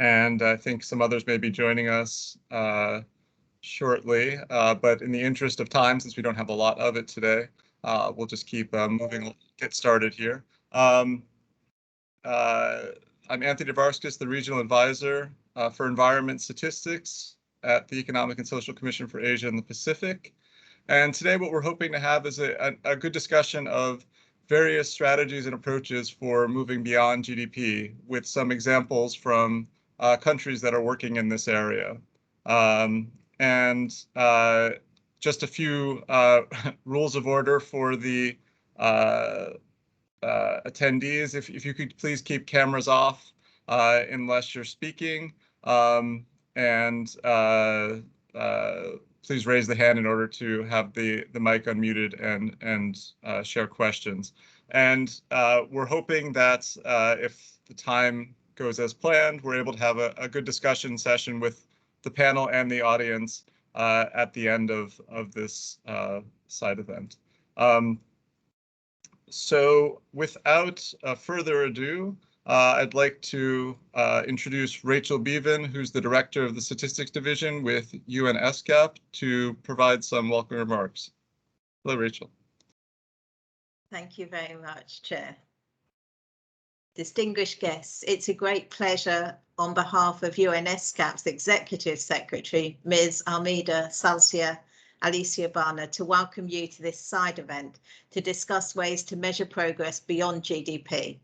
and I think some others may be joining us shortly. But in the interest of time, since we don't have a lot of it today, we'll just keep moving, get started here. I'm Anthony Varskas, the Regional Advisor for Environment Statistics at the Economic and Social Commission for Asia and the Pacific. And today what we're hoping to have is a good discussion of various strategies and approaches for moving beyond GDP, with some examples from countries that are working in this area. Just a few rules of order for the attendees. If you could please keep cameras off unless you're speaking, please raise the hand in order to have the mic unmuted and share questions. And we're hoping that if the time goes as planned, we're able to have a good discussion session with the panel and the audience at the end of this side event. So without further ado, I'd like to introduce Rachel Beaven, who's the Director of the Statistics Division with UNSC, to provide some welcome remarks. Hello, Rachel. Thank you very much, Chair. Distinguished guests, it's a great pleasure on behalf of UNSCAP's Executive Secretary, Ms. Almeida Salcia Alicia Bana, to welcome you to this side event to discuss ways to measure progress beyond GDP.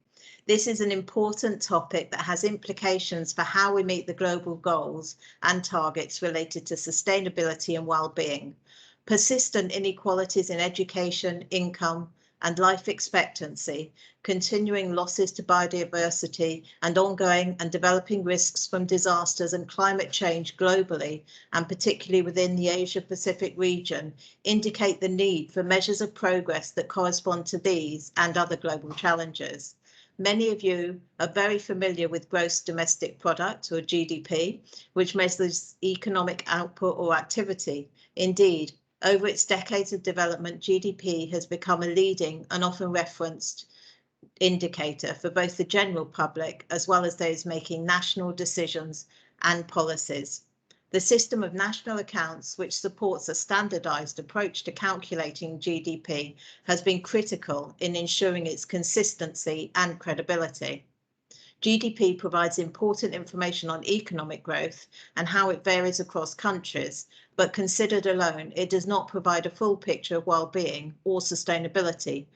This is an important topic that has implications for how we meet the global goals and targets related to sustainability and well-being. Persistent inequalities in education, income, and life expectancy, continuing losses to biodiversity, and ongoing and developing risks from disasters and climate change globally, and particularly within the Asia-Pacific region, indicate the need for measures of progress that correspond to these and other global challenges. Many of you are very familiar with gross domestic product, or GDP, which measures economic output or activity. Indeed, over its decades of development, GDP has become a leading and often referenced indicator for both the general public as well as those making national decisions and policies. The system of national accounts, which supports a standardized approach to calculating GDP, has been critical in ensuring its consistency and credibility. GDP provides important information on economic growth and how it varies across countries, but considered alone, it does not provide a full picture of well-being or sustainability.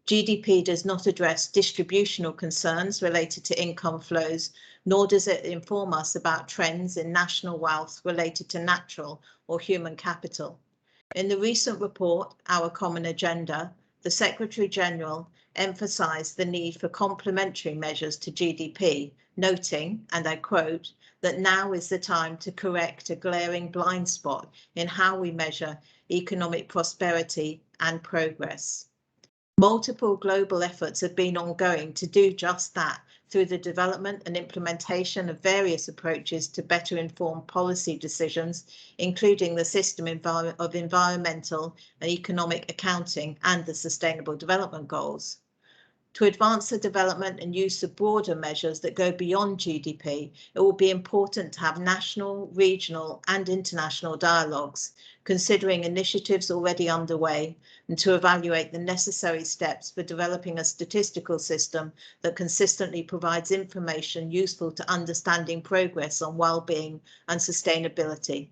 GDP does not address distributional concerns related to income flows, nor does it inform us about trends in national wealth related to natural or human capital. In the recent report, Our Common Agenda, the Secretary General emphasised the need for complementary measures to GDP, noting, and I quote, that now is the time to correct a glaring blind spot in how we measure economic prosperity and progress. Multiple global efforts have been ongoing to do just that through the development and implementation of various approaches to better inform policy decisions, including the system of environmental and economic accounting and the Sustainable Development Goals. To advance the development and use of broader measures that go beyond GDP, it will be important to have national, regional and international dialogues, considering initiatives already underway, and to evaluate the necessary steps for developing a statistical system that consistently provides information useful to understanding progress on well-being and sustainability.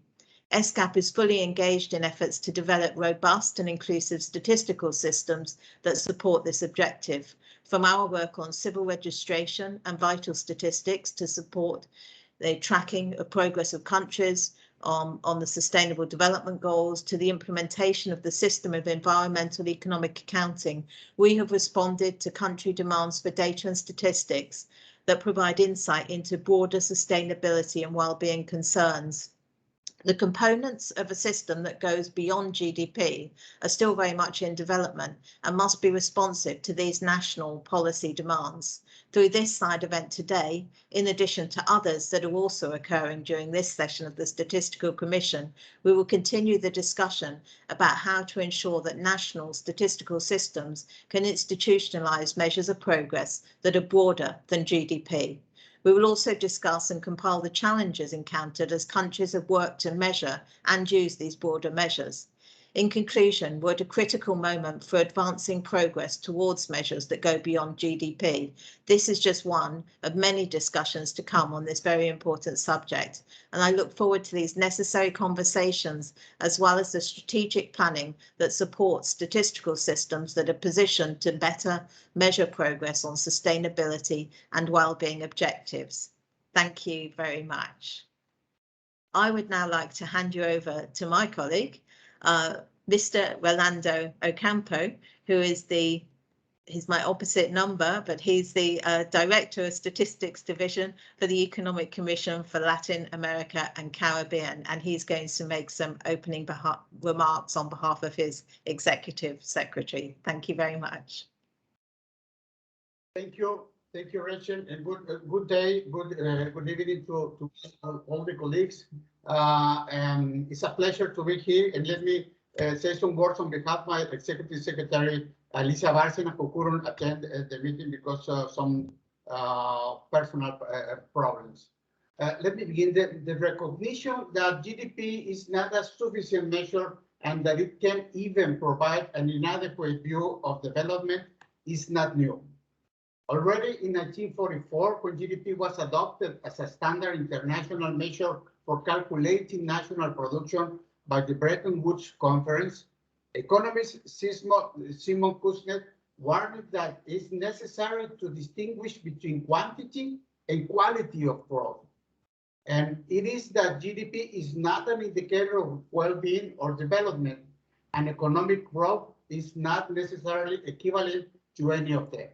ESCAP is fully engaged in efforts to develop robust and inclusive statistical systems that support this objective, from our work on civil registration and vital statistics to support the tracking of progress of countries on the Sustainable Development Goals to the implementation of the system of environmental economic accounting. We have responded to country demands for data and statistics that provide insight into broader sustainability and well-being concerns. The components of a system that goes beyond GDP are still very much in development and must be responsive to these national policy demands. Through this side event today, in addition to others that are also occurring during this session of the Statistical Commission, we will continue the discussion about how to ensure that national statistical systems can institutionalize measures of progress that are broader than GDP. We will also discuss and compile the challenges encountered as countries have worked to measure and use these broader measures. In conclusion, we're at a critical moment for advancing progress towards measures that go beyond GDP. This is just one of many discussions to come on this very important subject, and I look forward to these necessary conversations as well as the strategic planning that supports statistical systems that are positioned to better measure progress on sustainability and well-being objectives. Thank you very much. I would now like to hand you over to my colleague, Mr. Rolando Ocampo, who is he's my opposite number, but he's the Director of Statistics Division for the Economic Commission for Latin America and Caribbean, and he's going to make some opening remarks on behalf of his Executive Secretary. Thank you very much. Thank you, Rachel, and good day, good evening to all the colleagues. And it's a pleasure to be here, and let me say some words on behalf of my Executive Secretary, Alicia Varskas, who couldn't attend the meeting because of some personal problems. Let me begin. The recognition that GDP is not a sufficient measure and that it can even provide an inadequate view of development is not new. Already in 1944, when GDP was adopted as a standard international measure for calculating national production by the Bretton Woods Conference, economist Simon Kuznets warned that it's necessary to distinguish between quantity and quality of growth. And it is that GDP is not an indicator of well-being or development, and economic growth is not necessarily equivalent to any of them.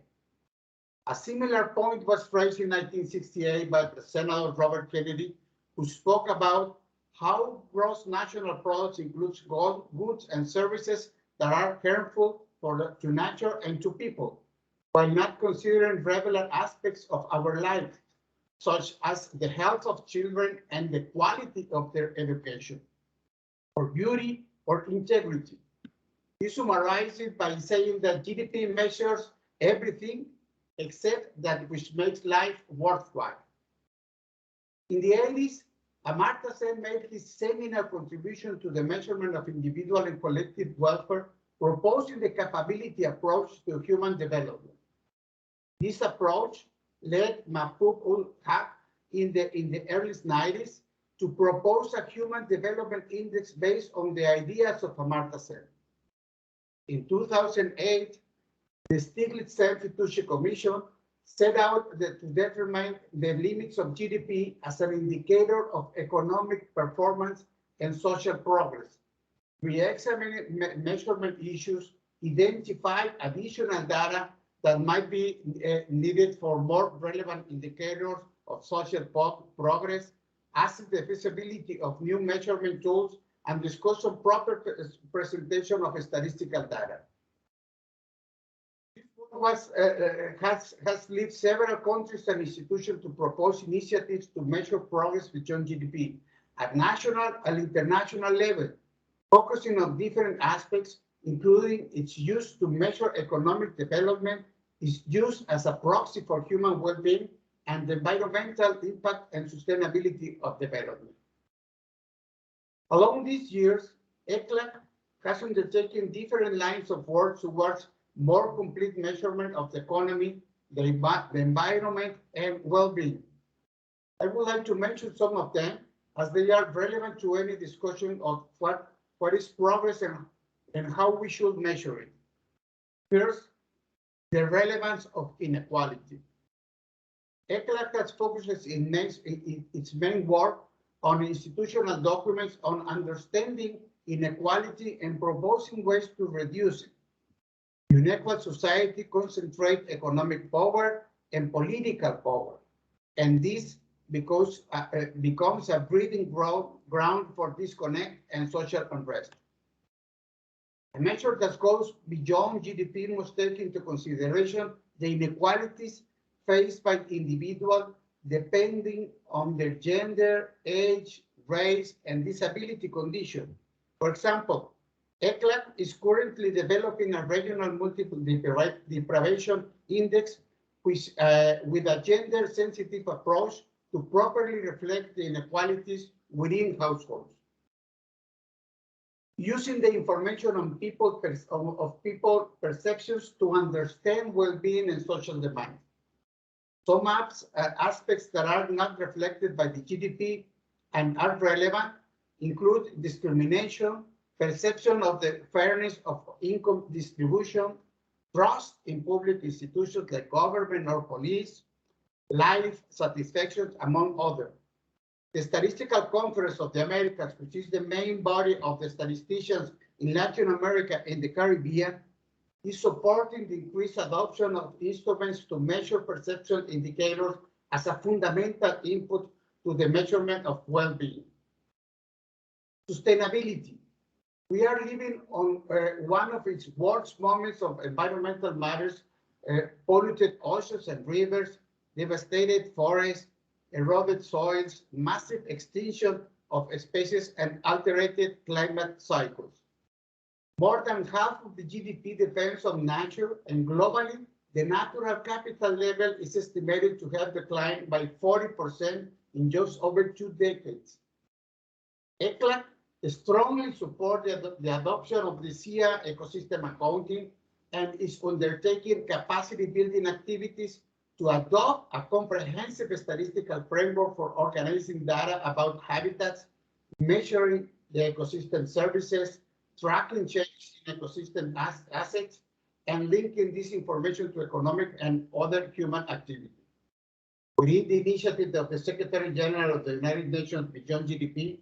A similar point was raised in 1968 by Senator Robert Kennedy, who spoke about how gross national products includes goods and services that are harmful to nature and to people, while not considering regular aspects of our life, such as the health of children and the quality of their education, or beauty or integrity. He summarized it by saying that GDP measures everything except that which makes life worthwhile. In the 80s, Amartya Sen made his seminal contribution to the measurement of individual and collective welfare, proposing the capability approach to human development. This approach led Mahfouz ul Haq in the early 90s to propose a human development index based on the ideas of Amartya Sen. In 2008, the Stiglitz-Statistical Commission set out to determine the limits of GDP as an indicator of economic performance and social progress. We examined measurement issues, identified additional data that might be needed for more relevant indicators of social progress, assess the feasibility of new measurement tools, and discuss some proper presentation of statistical data. Has led several countries and institutions to propose initiatives to measure progress beyond GDP at national and international level, focusing on different aspects, including its use to measure economic development, its use as a proxy for human well-being, and the environmental impact and sustainability of development. Along these years, ECLAC has undertaken different lines of work towards more complete measurement of the economy, the environment, and well-being. I would like to mention some of them as they are relevant to any discussion of what is progress and how we should measure it. First, the relevance of inequality. ECLAC has focused its main work on institutional documents on understanding inequality and proposing ways to reduce it. Unequal society concentrate economic power and political power, and this becomes a breeding ground for disconnect and social unrest. A measure that goes beyond GDP must take into consideration the inequalities faced by individuals depending on their gender, age, race, and disability condition. For example, ECLAC is currently developing a regional multiple deprivation index, which with a gender-sensitive approach to properly reflect the inequalities within households. Using the information on people perceptions to understand well-being and social demand. Some aspects that are not reflected by the GDP and are relevant include discrimination, perception of the fairness of income distribution, trust in public institutions like government or police, life satisfaction, among others. The Statistical Conference of the Americas, which is the main body of the statisticians in Latin America and the Caribbean, is supporting the increased adoption of instruments to measure perception indicators as a fundamental input to the measurement of well-being. Sustainability. We are living on one of its worst moments of environmental matters, polluted oceans and rivers, devastated forests, eroded soils, massive extinction of species, and altered climate cycles. More than half of the GDP depends on nature, and globally, the natural capital level is estimated to have declined by 40% in just over 2 decades. ECLAC strongly supports the adoption of the SIA ecosystem accounting and is undertaking capacity building activities to adopt a comprehensive statistical framework for organizing data about habitats, measuring the ecosystem services, tracking changes in ecosystem assets, and linking this information to economic and other human activity. Within the initiative of the Secretary General of the United Nations Beyond GDP,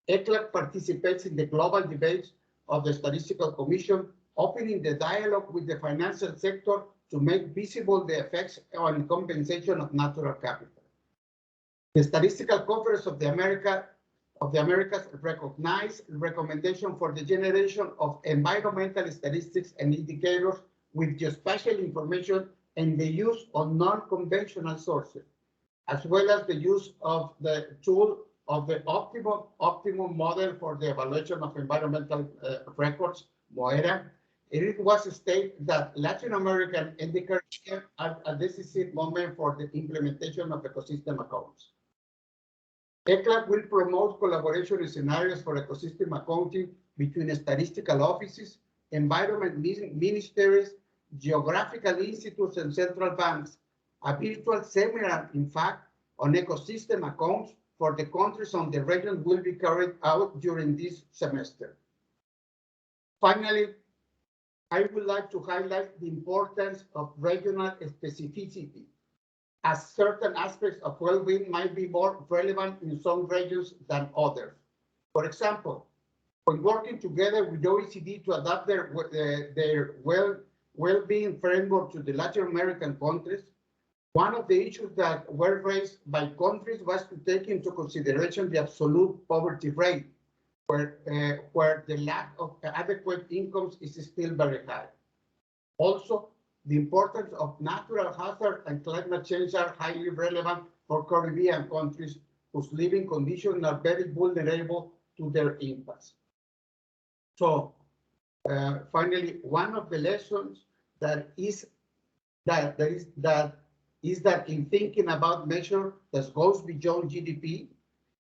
ECLAC participates in the global debates of the Statistical Commission, opening the dialogue with the financial sector to make visible the effects on compensation of natural capital. The Statistical Conference of the Americas recognized recommendation for the generation of environmental statistics and indicators with geospatial information and the use of non-conventional sources, as well as the use of the tool of the optimum model for the evaluation of environmental records, MOERA. It was stated that Latin America and the Caribbean are a decisive moment for the implementation of ecosystem accounts. ECLAC will promote collaboration scenarios for ecosystem accounting between statistical offices, environment ministries, geographical institutes, and central banks. A virtual seminar, in fact, on ecosystem accounts for the countries on the region will be carried out during this semester. Finally, I would like to highlight the importance of regional specificity, as certain aspects of well-being might be more relevant in some regions than others. For example, when working together with OECD to adapt their well-being framework to the Latin American countries, one of the issues that were raised by countries was to take into consideration the absolute poverty rate, where the lack of adequate incomes is still very high. Also, the importance of natural hazards and climate change are highly relevant for Caribbean countries whose living conditions are very vulnerable to their impacts. So, finally, one of the lessons that in thinking about measure that goes beyond GDP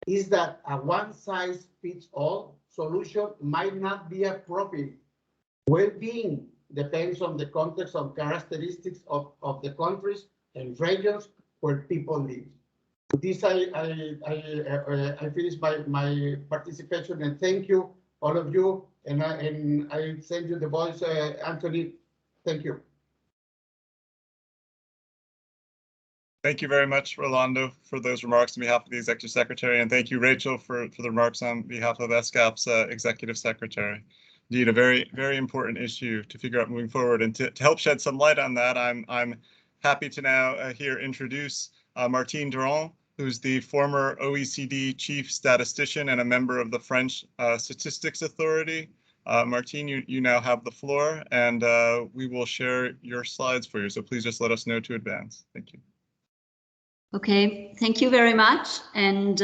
is that a one-size-fits-all solution might not be appropriate. Well-being depends on the context and characteristics of the countries and regions where people live. With this, I finish my participation, and thank you, all of you, and I send you the voice, Anthony. Thank you. Thank you very much, Rolando, for those remarks on behalf of the Executive Secretary, and thank you, Rachel, for the remarks on behalf of ESCAP's Executive Secretary. Indeed, a very, very important issue to figure out moving forward, and to help shed some light on that, I'm happy to now here introduce Martine Durand, who's the former OECD Chief Statistician and a member of the French Statistics Authority. Martine, you now have the floor, and we will share your slides for you, so please just let us know to advance. Thank you. Okay, thank you very much. And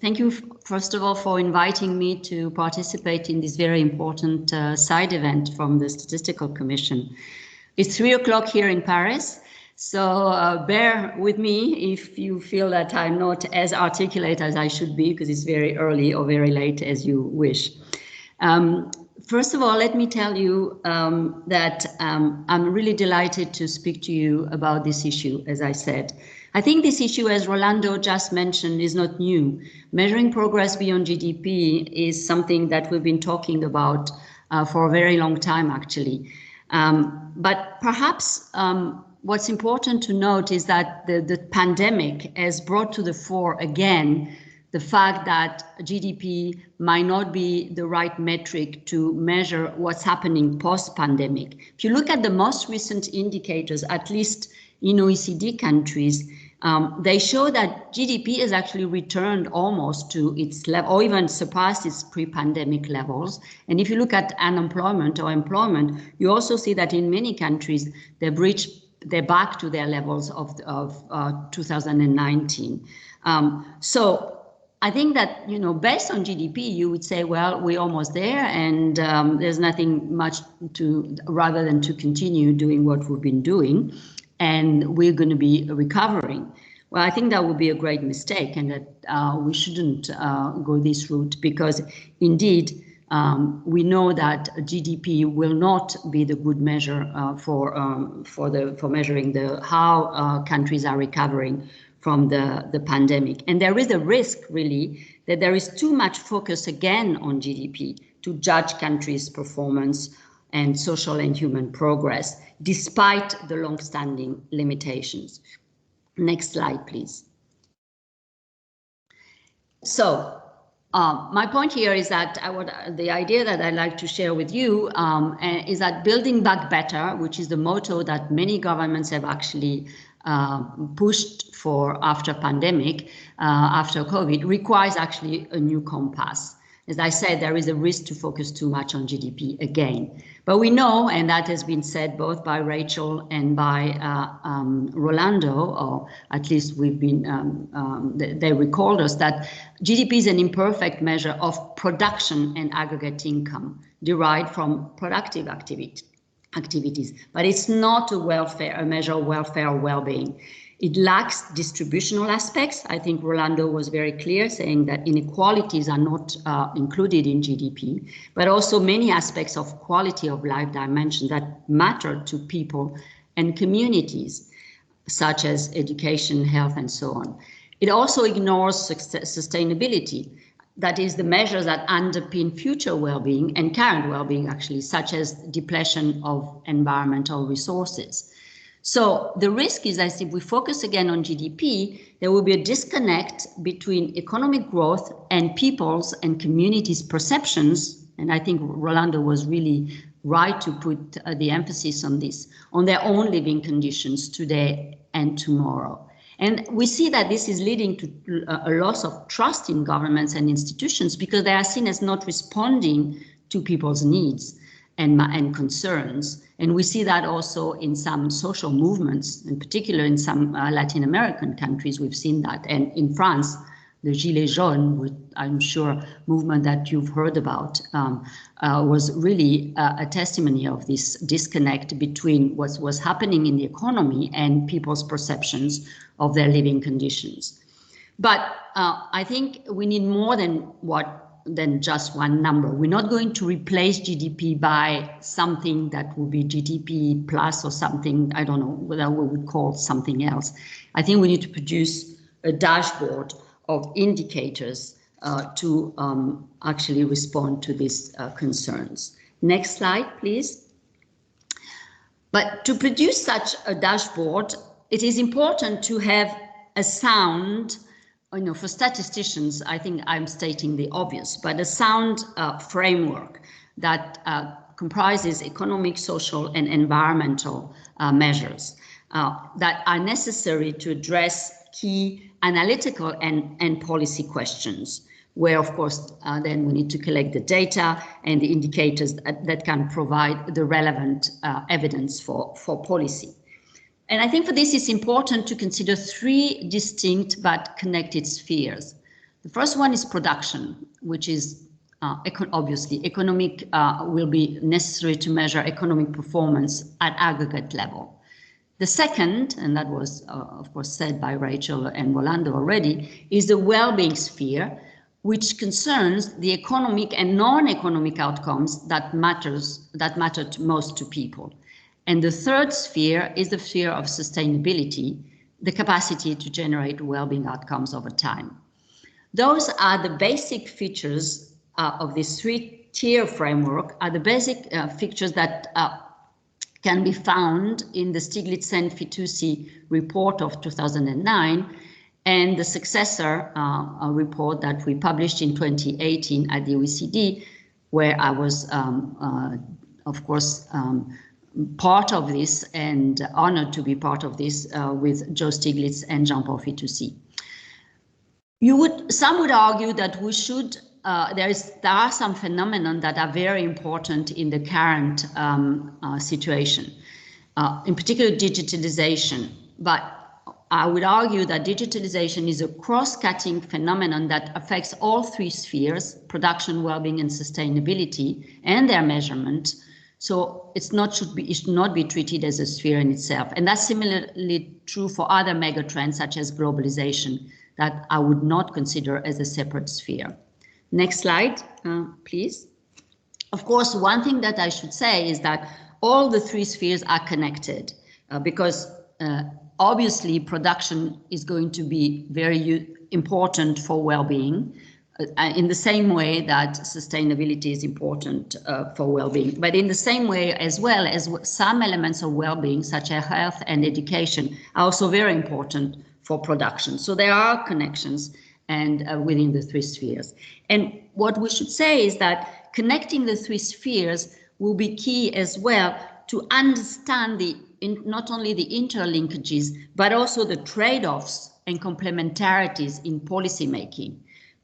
thank you, first of all, for inviting me to participate in this very important side event from the Statistical Commission. It's 3 o'clock here in Paris, So bear with me if you feel that I'm not as articulate as I should be, because it's very early or very late, as you wish. First of all, let me tell you that I'm really delighted to speak to you about this issue, as I said. I think this issue, as Rolando just mentioned, is not new. Measuring progress beyond GDP is something that we've been talking about for a very long time, actually. But perhaps what's important to note is that the pandemic has brought to the fore again the fact that GDP might not be the right metric to measure what's happening post-pandemic. If you look at the most recent indicators, at least in OECD countries, they show that GDP has actually returned almost to its level, or even surpassed its pre-pandemic levels. And if you look at unemployment or employment, you also see that in many countries they're back to their levels of 2019. So I think that, you know, based on GDP, you would say, well, we're almost there, and there's nothing much to, rather than to continue doing what we've been doing, and we're going to be recovering. Well, I think that would be a great mistake, and that we shouldn't go this route, because indeed we know that GDP will not be the good measure for measuring how countries are recovering from the pandemic. And there is a risk, really, that there is too much focus again on GDP to judge countries' performance and social and human progress, despite the long-standing limitations. Next slide, please. So my point here is that the idea that I'd like to share with you is that building back better, which is the motto that many governments have actually pushed for after pandemic, after COVID, requires actually a new compass. As I said, there is a risk to focus too much on GDP again. But we know, and that has been said both by Rachel and by Rolando, or at least we've been, they recalled us, that GDP is an imperfect measure of production and aggregate income derived from productive activities, but it's not a measure of welfare or well-being. It lacks distributional aspects. I think Rolando was very clear, saying that inequalities are not included in GDP, but also many aspects of quality of life dimension that matter to people and communities, such as education, health, and so on. It also ignores sustainability. That is, the measures that underpin future well-being and current well-being, actually, such as depletion of environmental resources. So the risk is that if we focus again on GDP, there will be a disconnect between economic growth and people's and communities' perceptions. And I think Rolando was really right to put the emphasis on this, on their own living conditions today and tomorrow. And we see that this is leading to a loss of trust in governments and institutions, because they are seen as not responding to people's needs and concerns. And we see that also in some social movements, in particular in some Latin American countries, we've seen that. And in France, the Gilets jaunes, which I'm sure movement that you've heard about, was really a testimony of this disconnect between what was happening in the economy and people's perceptions of their living conditions. But I think we need more than just one number. We're not going to replace GDP by something that will be GDP plus or something, I don't know, that we would call something else. I think we need to produce a dashboard of indicators to actually respond to these concerns. Next slide, please. But to produce such a dashboard, it is important to have a sound, for statisticians, I think I'm stating the obvious, but a sound framework that comprises economic, social, and environmental measures that are necessary to address key analytical and policy questions, where, of course, then we need to collect the data and the indicators that can provide the relevant evidence for policy. And I think for this, it's important to consider three distinct but connected spheres. The first one is production, which is obviously economic, will be necessary to measure economic performance at aggregate level. The second, and that was of course said by Rachel and Rolando already, is the well-being sphere, which concerns the economic and non-economic outcomes that matter most to people. And the third sphere is the sphere of sustainability, the capacity to generate well-being outcomes over time. Those are the basic features of this three-tier framework, are the basic features that can be found in the Stiglitz-Fitoussi report of 2009 and the successor report that we published in 2018 at the OECD, where I was, of course, part of this and honored to be part of this with Joe Stiglitz and Jean-Paul Fitoussi. Some would argue that we should, there are some phenomena that are very important in the current situation, in particular digitalization. But I would argue that digitalization is a cross-cutting phenomenon that affects all three spheres: production, well-being, and sustainability, and their measurement. So it should not be treated as a sphere in itself. And that's similarly true for other megatrends such as globalization that I would not consider as a separate sphere. Next slide, please. Of course, one thing that I should say is that all the three spheres are connected because obviously production is going to be very important for well-being in the same way that sustainability is important for well-being, but in the same way as well as some elements of well-being such as health and education are also very important for production. So there are connections and within the three spheres. And what we should say is that connecting the three spheres will be key as well to understand not only the interlinkages, but also the trade-offs and complementarities in policy making,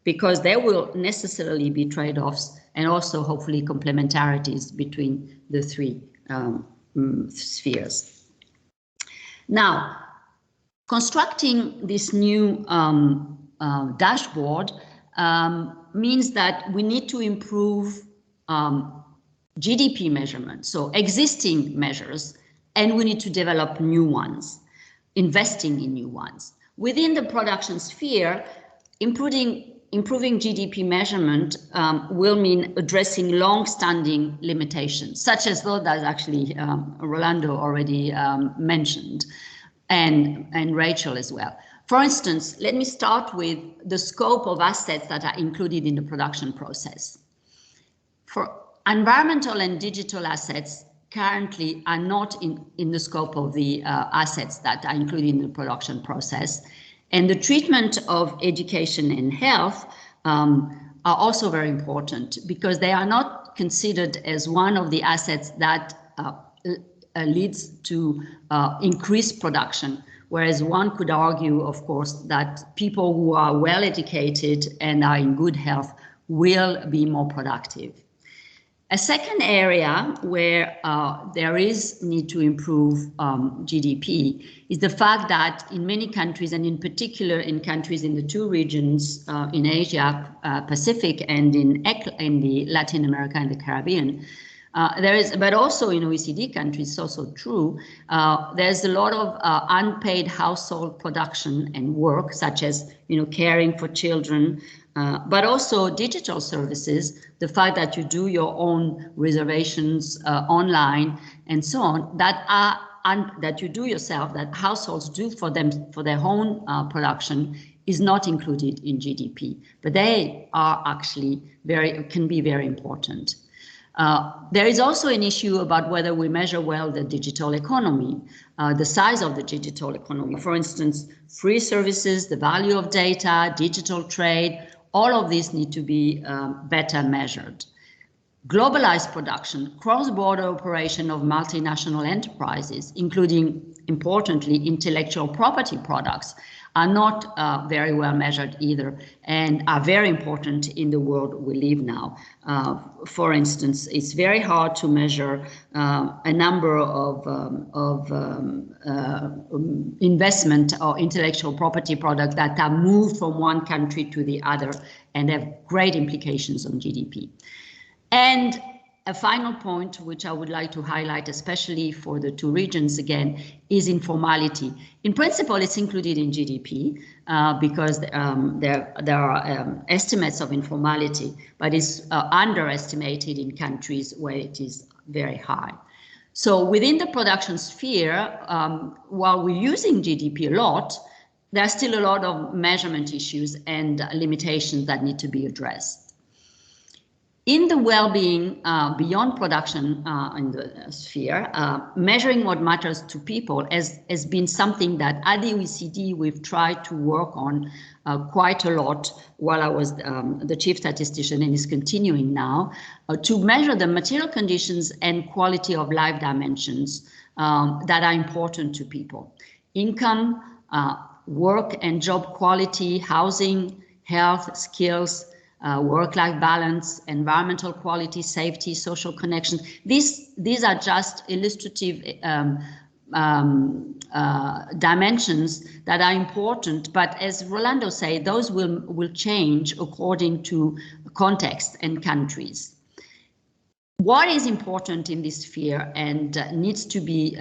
because there will necessarily be trade-offs and also hopefully complementarities between the three spheres. Now, constructing this new dashboard means that we need to improve GDP measurement, so existing measures, and we need to develop new ones, investing in new ones. Within the production sphere, improving GDP measurement will mean addressing long-standing limitations, such as those that actually Rolando already mentioned, and Rachel as well. For instance, let me start with the scope of assets that are included in the production process. For environmental and digital assets currently are not in the scope of the assets that are included in the production process. And the treatment of education and health are also very important because they are not considered as one of the assets that leads to increased production. Whereas one could argue, of course, that people who are well educated and are in good health will be more productive. A second area where there is need to improve GDP is the fact that in many countries, and in particular in countries in the two regions in Asia Pacific and in the Latin America and the Caribbean, there is, but also in OECD countries, it's also true, there's a lot of unpaid household production and work, such as caring for children, but also digital services, the fact that you do your own reservations online and so on, that you do yourself, that households do for their own production, is not included in GDP, but they are actually can be very important. There is also an issue about whether we measure well the digital economy, the size of the digital economy. For instance, free services, the value of data, digital trade, all of these need to be better measured. Globalized production, cross-border operation of multinational enterprises, including, importantly, intellectual property products, are not very well measured either, and are very important in the world we live now. For instance, it's very hard to measure a number of investment or intellectual property products that are moved from one country to the other and have great implications on GDP. And a final point, which I would like to highlight, especially for the two regions again, is informality. In principle, it's included in GDP because there are estimates of informality, but it's underestimated in countries where it is very high. So within the production sphere, while we're using GDP a lot, there are still a lot of measurement issues and limitations that need to be addressed. In the well-being beyond production in the sphere, measuring what matters to people has been something that at the OECD we've tried to work on quite a lot while I was the chief statistician, and is continuing now, to measure the material conditions and quality of life dimensions that are important to people. Income, work and job quality, housing, health, skills, work-life balance, environmental quality, safety, social connections. These are just illustrative dimensions that are important, but as Rolando said, those will change according to context and countries. What is important in this sphere and needs to be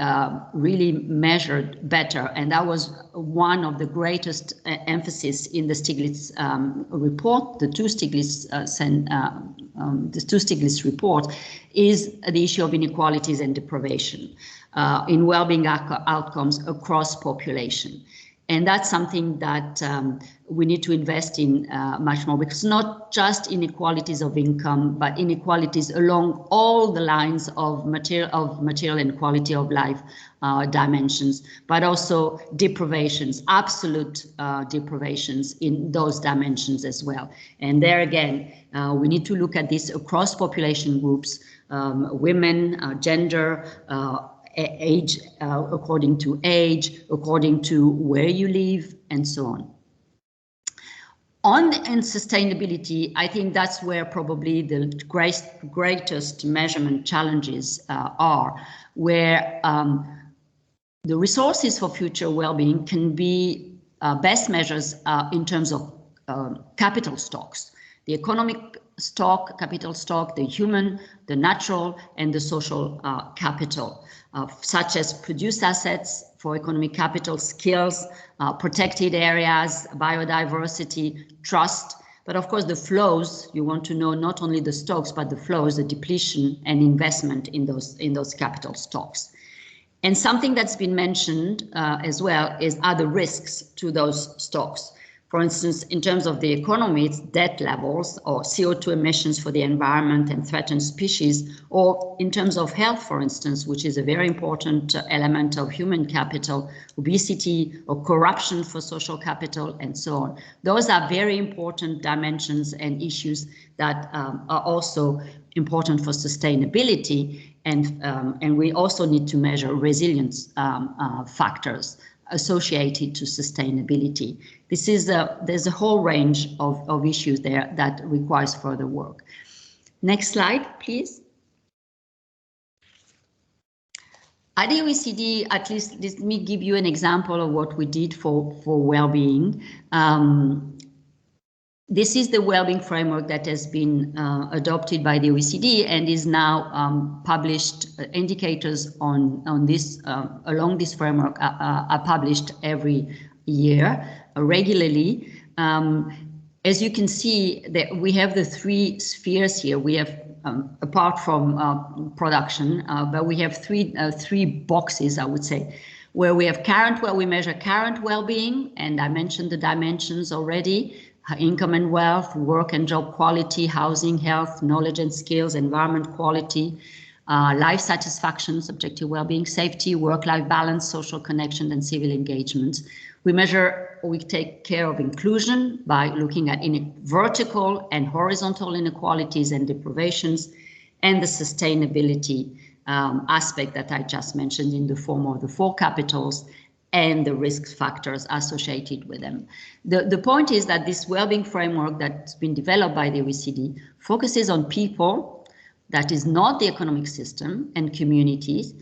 really measured better, and that was one of the greatest emphasis in the Stiglitz report, the two Stiglitz report, is the issue of inequalities and deprivation in well-being outcomes across population. And that's something that we need to invest in much more, because not just inequalities of income, but inequalities along all the lines of material and quality of life dimensions, but also deprivations, absolute deprivations in those dimensions as well. And there again, we need to look at this across population groups, women, gender, age, according to age, according to where you live, and so on. On sustainability, I think that's where probably the greatest measurement challenges are, where the resources for future well-being can be best measures in terms of capital stocks, the economic stock, capital stock, the human, the natural, and the social capital, such as produced assets for economic capital, skills, protected areas, biodiversity, trust. But of course, the flows, you want to know not only the stocks, but the flows, the depletion and investment in those capital stocks. And something that's been mentioned as well are the risks to those stocks. For instance, in terms of the economy, it's debt levels or CO2 emissions for the environment and threatened species, or in terms of health, for instance, which is a very important element of human capital, obesity or corruption for social capital, and so on. Those are very important dimensions and issues that are also important for sustainability, and we also need to measure resilience factors associated to sustainability. This is there's a whole range of issues there that requires further work. Next slide, please. At the OECD, at least let me give you an example of what we did for well-being. This is the well-being framework that has been adopted by the OECD and is now published. Indicators on this along this framework are published every year regularly. As you can see, that we have the three spheres here. We have apart from production, but we have three boxes, I would say, where we have current, where we measure current well-being, and I mentioned the dimensions already. Income and wealth, work and job quality, housing, health, knowledge and skills, environment quality, life satisfaction, subjective well-being, safety, work-life balance, social connection, and civil engagement. We take care of inclusion by looking at vertical and horizontal inequalities and deprivations, and the sustainability aspect that I just mentioned in the form of the four capitals and the risk factors associated with them. The point is that this well-being framework that's been developed by the OECD focuses on people, that is not the economic system, and communities,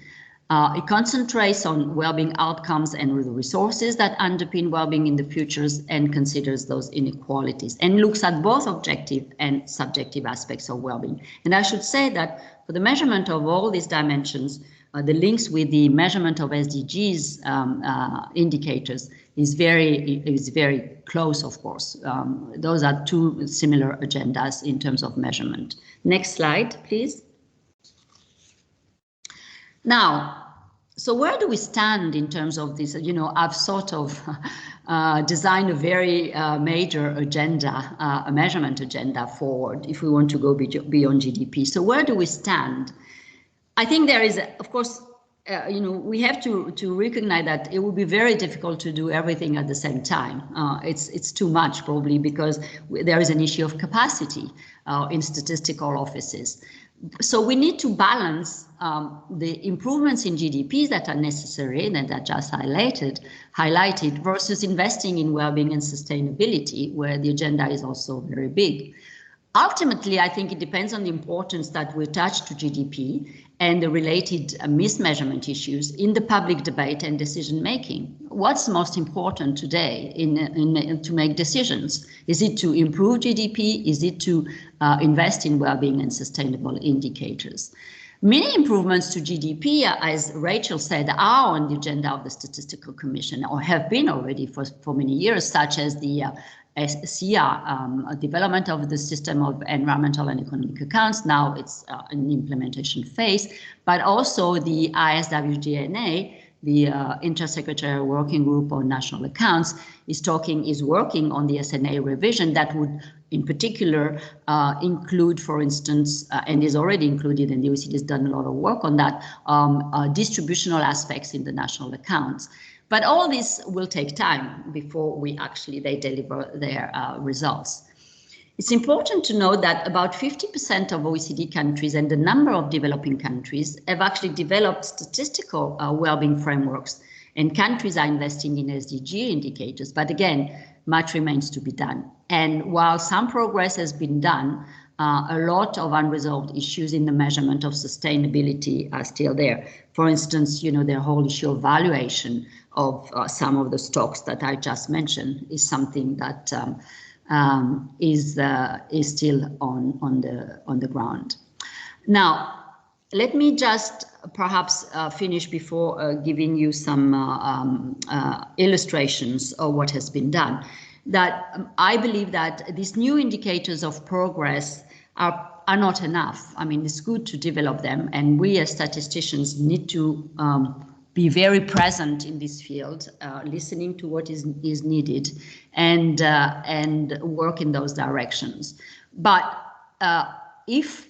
It concentrates on well-being outcomes and the resources that underpin well-being in the futures and considers those inequalities and looks at both objective and subjective aspects of well-being. And I should say that for the measurement of all these dimensions, the links with the measurement of SDGs indicators is very close, of course. Those are two similar agendas in terms of measurement. Next slide, please. Now, so where do we stand in terms of this? You know, I've sort of designed a very major agenda, a measurement agenda forward if we want to go beyond GDP. So where do we stand? I think there is, of course, you know, we have to recognize that it will be very difficult to do everything at the same time. It's too much probably because there is an issue of capacity in statistical offices. So we need to balance the improvements in GDPs that are necessary and that I just highlighted versus investing in well-being and sustainability, where the agenda is also very big. Ultimately, I think it depends on the importance that we attach to GDP and the related mismeasurement issues in the public debate and decision making. What's most important today to make decisions? Is it to improve GDP? Is it to invest in well-being and sustainable indicators? Many improvements to GDP, as Rachel said, are on the agenda of the Statistical Commission or have been already for many years, such as the ESCAP, development of the system of environmental and economic accounts. Now it's an implementation phase, but also the ISWGNA, the Intersecretarial Working Group on National Accounts, is working on the SNA revision that would, in particular, include, for instance, and is already included, and the OECD has done a lot of work on that, distributional aspects in the national accounts. But all this will take time before they deliver their results. It's important to note that about 50% of OECD countries and a number of developing countries have actually developed statistical well-being frameworks, and countries are investing in SDG indicators. But again, much remains to be done. And while some progress has been done, a lot of unresolved issues in the measurement of sustainability are still there. For instance, you know, the whole issue of valuation of some of the stocks that I just mentioned is something that is still on the ground. Now, let me just perhaps finish before giving you some illustrations of what has been done. That I believe that these new indicators of progress are not enough. I mean, it's good to develop them, and we as statisticians need to be very present in this field, listening to what is needed, and work in those directions. But if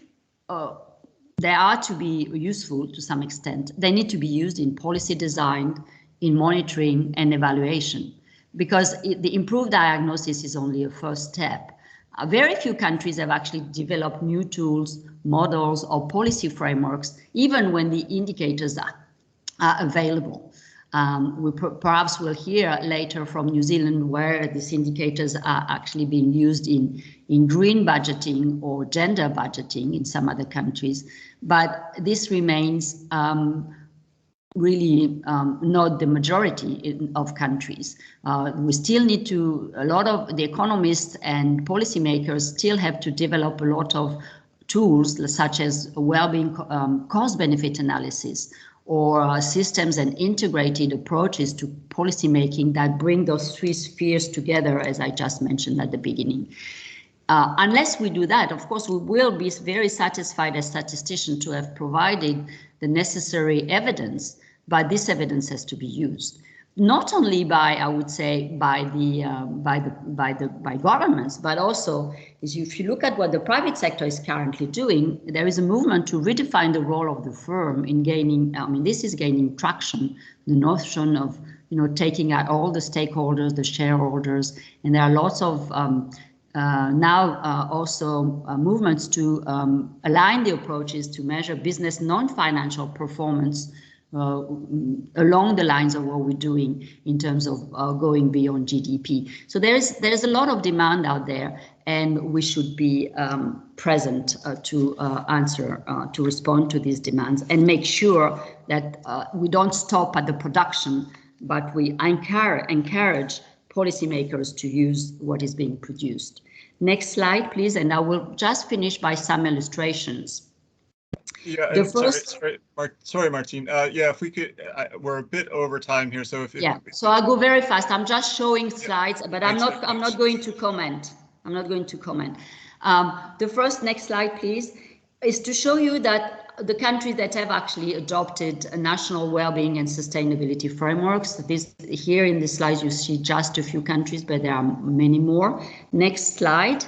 they are to be useful to some extent, they need to be used in policy design, in monitoring and evaluation, because the improved diagnosis is only a first step. Very few countries have actually developed new tools, models, or policy frameworks, even when the indicators are available. We perhaps will hear later from New Zealand where these indicators are actually being used in green budgeting or gender budgeting in some other countries, but this remains really not the majority of countries. We still need to, a lot of the economists and policymakers still have to develop a lot of tools such as well-being cost-benefit analysis, or systems and integrated approaches to policymaking that bring those three spheres together, as I just mentioned at the beginning. Unless we do that, of course, we will be very satisfied as statisticians to have provided the necessary evidence, but this evidence has to be used. Not only by, I would say, by governments, but also if you look at what the private sector is currently doing, there is a movement to redefine the role of the firm in gaining. I mean, this is gaining traction. The notion of, you know, taking out all the stakeholders, the shareholders, and there are lots of now also movements to align the approaches to measure business non-financial performance along the lines of what we're doing in terms of going beyond GDP. So there's a lot of demand out there, and we should be present to answer, to respond to these demands, and make sure that we don't stop at the production, but we encourage policymakers to use what is being produced. Next slide, please, and I will just finish by some illustrations. Yeah, the and first, sorry, Martine. Yeah, if we could, we're a bit over time here, so if yeah, so I'll go very fast. I'm just showing slides, but I'm not going to comment. I'm not going to comment. The first, next slide, please, is to show you that the countries that have actually adopted a national well-being and sustainability frameworks. This here in the slides you see just a few countries, but there are many more. Next slide,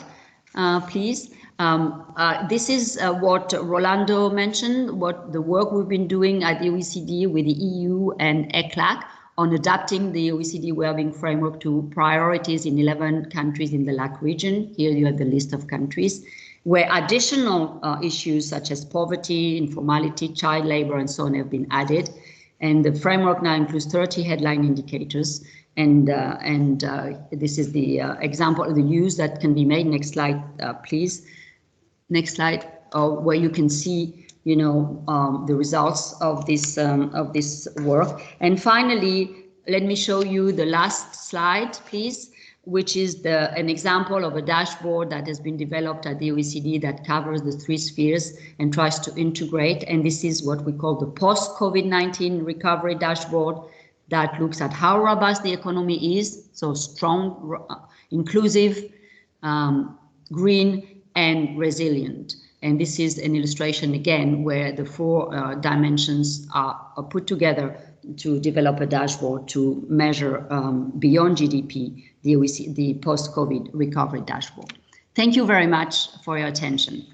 please. This is what Rolando mentioned, what the work we've been doing at the OECD with the EU and ECLAC on adapting the OECD Wellbeing Framework to priorities in 11 countries in the LAC region. Here you have the list of countries where additional issues such as poverty, informality, child labor, and so on have been added. And the framework now includes 30 headline indicators. And this is the example of the use that can be made. Next slide, please. Next slide, where you can see, you know, the results of this work. And finally, let me show you the last slide, please, which is an example of a dashboard that has been developed at the OECD that covers the 3 spheres and tries to integrate. And this is what we call the post-COVID-19 recovery dashboard that looks at how robust the economy is, so strong, inclusive, green, and resilient. And this is an illustration again where the 4 dimensions are put together to develop a dashboard to measure beyond GDP, the post-COVID recovery dashboard. Thank you very much for your attention.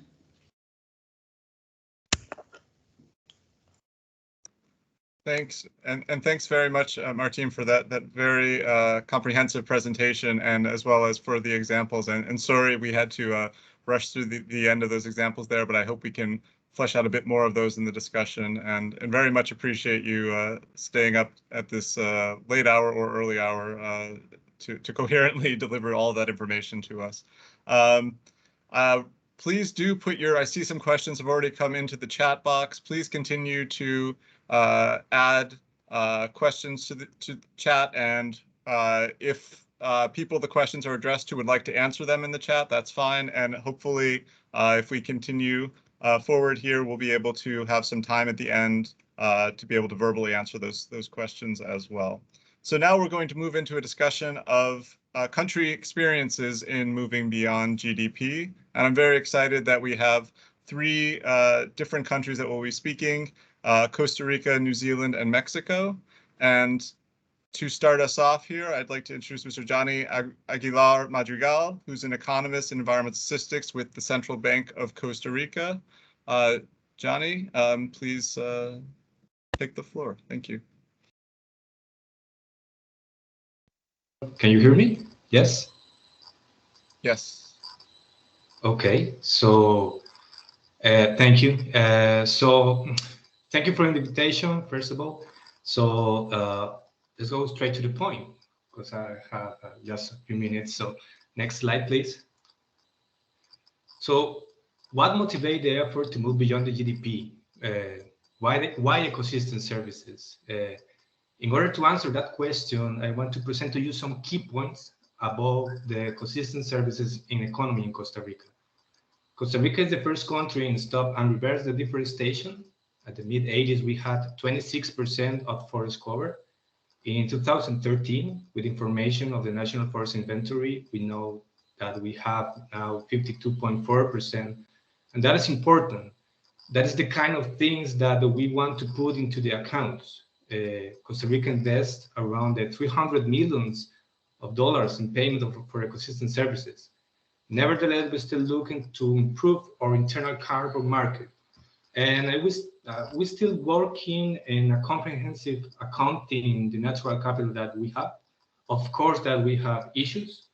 Thanks, and thanks very much, Martine, for that very comprehensive presentation, and as well as for the examples. And sorry we had to rush through the end of those examples there, but I hope we can flesh out a bit more of those in the discussion, and very much appreciate you staying up at this late hour or early hour to coherently deliver all that information to us. Please do put I see some questions have already come into the chat box. Please continue to add questions to the chat, and if the questions are addressed to would like to answer them in the chat, that's fine. And hopefully, if we continue forward here, we'll be able to have some time at the end to be able to verbally answer those questions as well. So now we're going to move into a discussion of country experiences in moving beyond GDP. And I'm very excited that we have 3 different countries that will be speaking, Costa Rica, New Zealand, and Mexico. And to start us off here, I'd like to introduce Mr. Johnny Aguilar Madrigal, who's an economist in environmental statistics with the Central Bank of Costa Rica. Johnny, please take the floor. Thank you. Can you hear me? Yes? Yes. Okay, so thank you. Thank you for the invitation, first of all. So let's go straight to the point, because I have just a few minutes. So next slide, please. So what motivates the effort to move beyond the GDP? Why ecosystem services? In order to answer that question, I want to present to you some key points about the ecosystem services in economy in Costa Rica. Costa Rica is the first country in stop and reverse the deforestation. At the mid-80s, we had 26% of forest cover. In 2013, with information of the National Forest Inventory, we know that we have now 52.4%, and that is important. That is the kind of things that we want to put into the accounts. Costa Rica invests around $300 million in payment for ecosystem services. Nevertheless, we're still looking to improve our internal carbon market. And we're still working in a comprehensive accounting the natural capital that we have. Of course, that we have issues,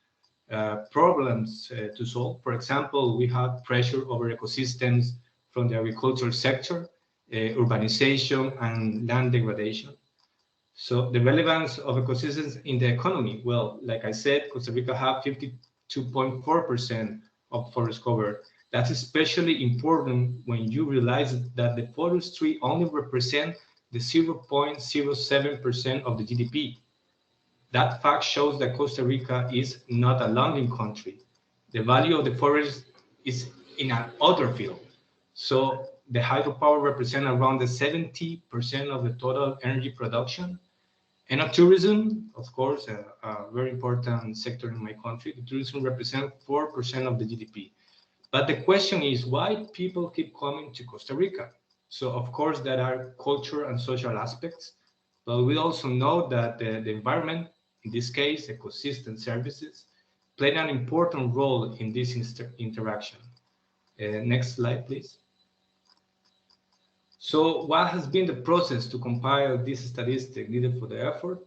problems to solve. For example, we have pressure over ecosystems from the agricultural sector. urbanization, and land degradation. So the relevance of ecosystems in the economy, well, like I said, Costa Rica have 52.4% of forest cover. That's especially important when you realize that the forestry only represent the 0.07% of the GDP. That fact shows that Costa Rica is not a landing country. The value of the forest is in another field. So the hydropower represents around the 70% of the total energy production. And tourism, of course, a very important sector in my country. The tourism represents 4% of the GDP. But the question is why people keep coming to Costa Rica. So of course there are cultural and social aspects, but we also know that the environment, in this case, ecosystem services, play an important role in this interaction. Next slide, please. So what has been the process to compile this statistic needed for the effort?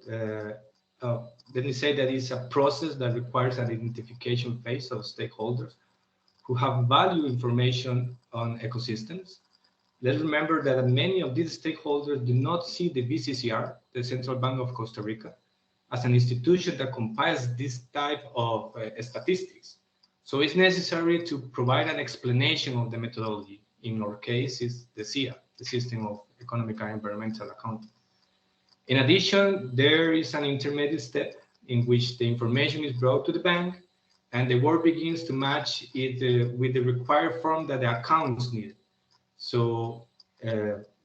Let me say that it's a process that requires an identification phase of stakeholders who have value information on ecosystems. Let's remember that many of these stakeholders do not see the BCCR, the Central Bank of Costa Rica, as an institution that compiles this type of statistics. So it's necessary to provide an explanation of the methodology. In our case, it's the SEA, the System of Economic and Environmental Accounting. In addition, there is an intermediate step in which the information is brought to the bank and the work begins to match it with the required form that the accounts need. So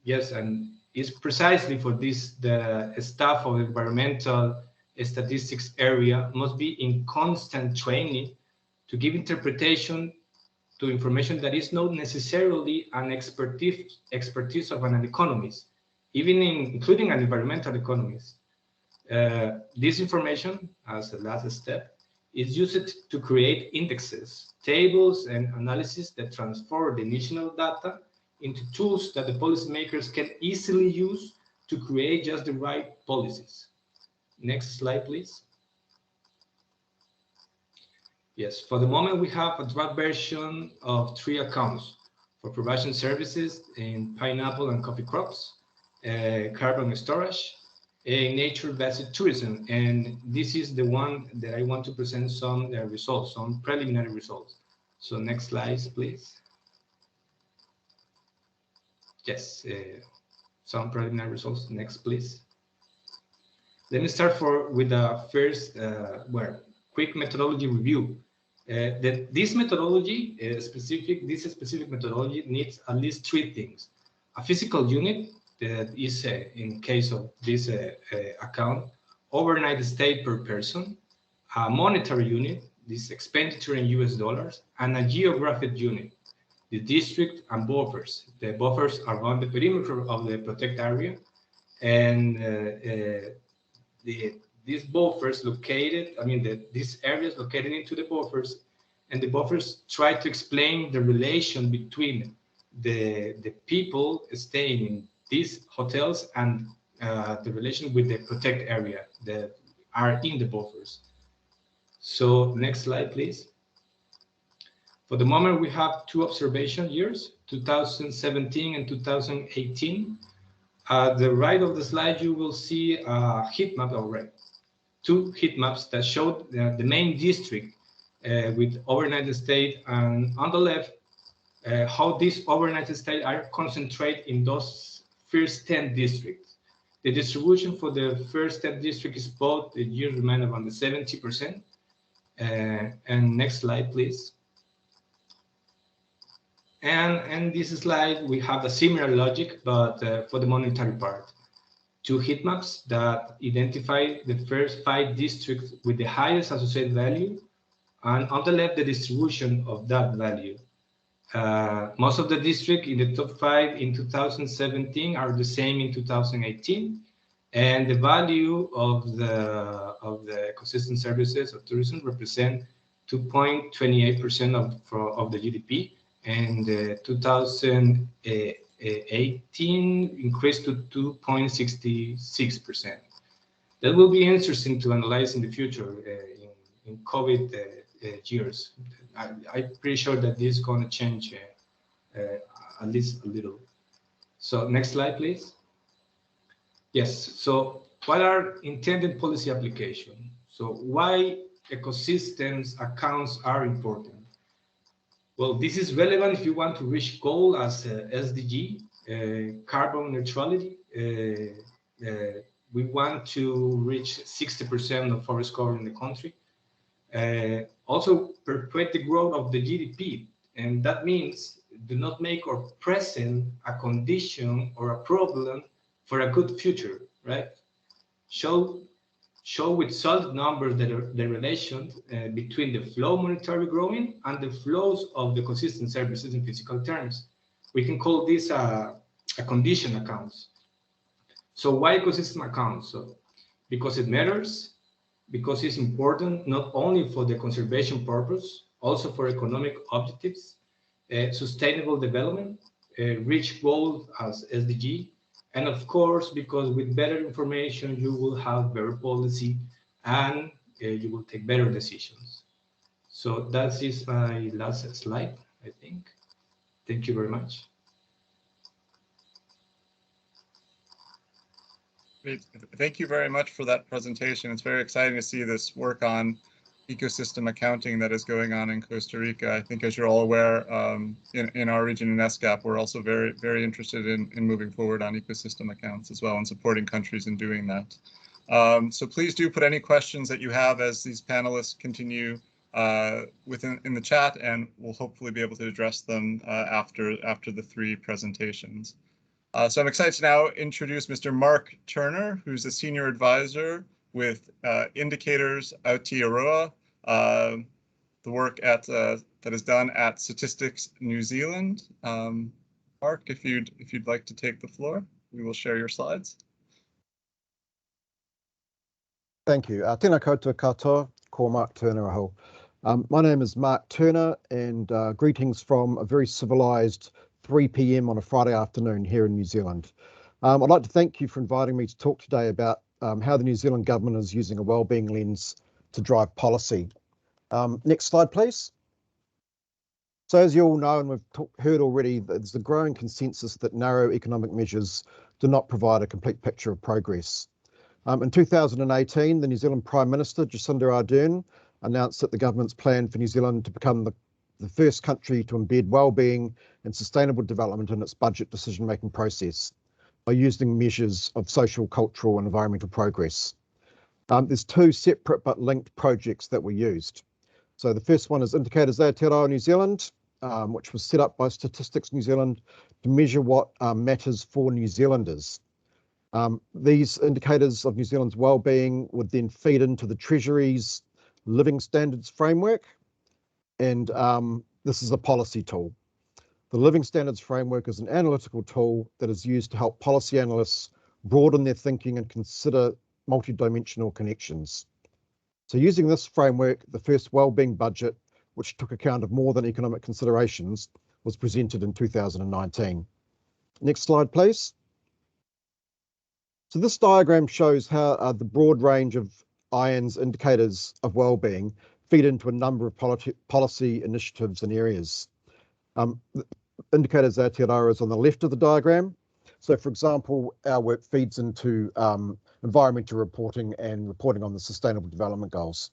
yes, and it's precisely for this the staff of the environmental statistics area must be in constant training to give interpretation to information that is not necessarily an expertise of an economist, including an environmental economist. This information, as the last step, is used to create indexes, tables, and analysis that transfer the initial data into tools that the policymakers can easily use to create just the right policies. Next slide, please. Yes, for the moment, we have a draft version of 3 accounts for providing services in pineapple and coffee crops, carbon storage, nature-based tourism. And this is the one that I want to present some results, some preliminary results. So next slide, please. Yes, some preliminary results. Next, please. Let me start with the first, quick methodology review. This methodology, this specific methodology needs at least 3 things. A physical unit that is, in case of this account, overnight stay per person, a monetary unit, this expenditure in US dollars, and a geographic unit, the district and buffers. The buffers are on the perimeter of the protected area, and these buffers located, these areas located into the buffers, and the buffers try to explain the relation between the people staying in these hotels and the relation with the protected area that are in the buffers. So next slide, please. For the moment, we have 2 observation years, 2017 and 2018. At the right of the slide, you will see a heat map already. 2 heat maps that show the main district with overnight stay, and on the left, how these overnight stay are concentrated in those first 10 districts. The distribution for the first 10 districts is both the year remain around the 70%. And next slide, please. And this slide, we have a similar logic, but for the monetary part. 2 heat maps that identify the first 5 districts with the highest associated value, and on the left, the distribution of that value. Most of the districts in the top 5 in 2017 are the same in 2018, and the value of the ecosystem services of tourism represent 2.28% of the GDP, and 2018 increased to 2.66%. That will be interesting to analyze in the future in COVID years. I'm pretty sure that this is going to change at least a little. So next slide, please. Yes, so what are intended policy applications? So why ecosystems accounts are important? Well, this is relevant if you want to reach goal as SDG, carbon neutrality. We want to reach 60% of forest cover in the country. Also perpetuate the growth of the GDP. And that means do not make our present a condition or a problem for a good future, right? Show with solid numbers the relation between the flow monetary growing and the flows of the consistent services in physical terms. We can call this a condition accounts. So why ecosystem accounts? So because it matters, because it's important not only for the conservation purpose, also for economic objectives, sustainable development, reach goals as SDG, and of course, because with better information, you will have better policy and you will take better decisions. So that is my last slide, I think. Thank you very much. Great. Thank you very much for that presentation. It's very exciting to see this work on ecosystem accounting that is going on in Costa Rica. I think, as you're all aware, in our region in ESCAP, we're also very, very interested in moving forward on ecosystem accounts as well and supporting countries in doing that. So please do put any questions that you have as these panelists continue in the chat, and we'll hopefully be able to address them after the three presentations. So I'm excited to now introduce Mr. Mark Turner, who's a senior advisor with Indicators Aotearoa, the work that is done at Statistics New Zealand. Mark, if you'd like to take the floor, we will share your slides. Thank you. Tēnā koutou katoa, ko Mark Turner aho. My name is Mark Turner, and greetings from a very civilised 3 p.m. on a Friday afternoon here in New Zealand. I'd like to thank you for inviting me to talk today about how the New Zealand government is using a wellbeing lens to drive policy. Next slide, please. So as you all know, and we've heard already, there's a growing consensus that narrow economic measures do not provide a complete picture of progress. In 2018, the New Zealand Prime Minister, Jacinda Ardern, announced that the government's plan for New Zealand to become the first country to embed wellbeing and sustainable development in its budget decision-making process by using measures of social, cultural and environmental progress. There's two separate but linked projects that were used. So the first one is Indicators Aotearoa New Zealand, which was set up by Statistics New Zealand to measure what matters for New Zealanders. These indicators of New Zealand's wellbeing would then feed into the Treasury's Living Standards Framework, and this is a policy tool. The Living Standards Framework is an analytical tool that is used to help policy analysts broaden their thinking and consider multidimensional connections. So using this framework, the first wellbeing budget, which took account of more than economic considerations, was presented in 2019. Next slide, please. So this diagram shows how the broad range of IAN's indicators of wellbeing feed into a number of policy initiatives and areas. Indicators Aotearoa is on the left of the diagram. So, for example, our work feeds into environmental reporting and reporting on the Sustainable Development Goals.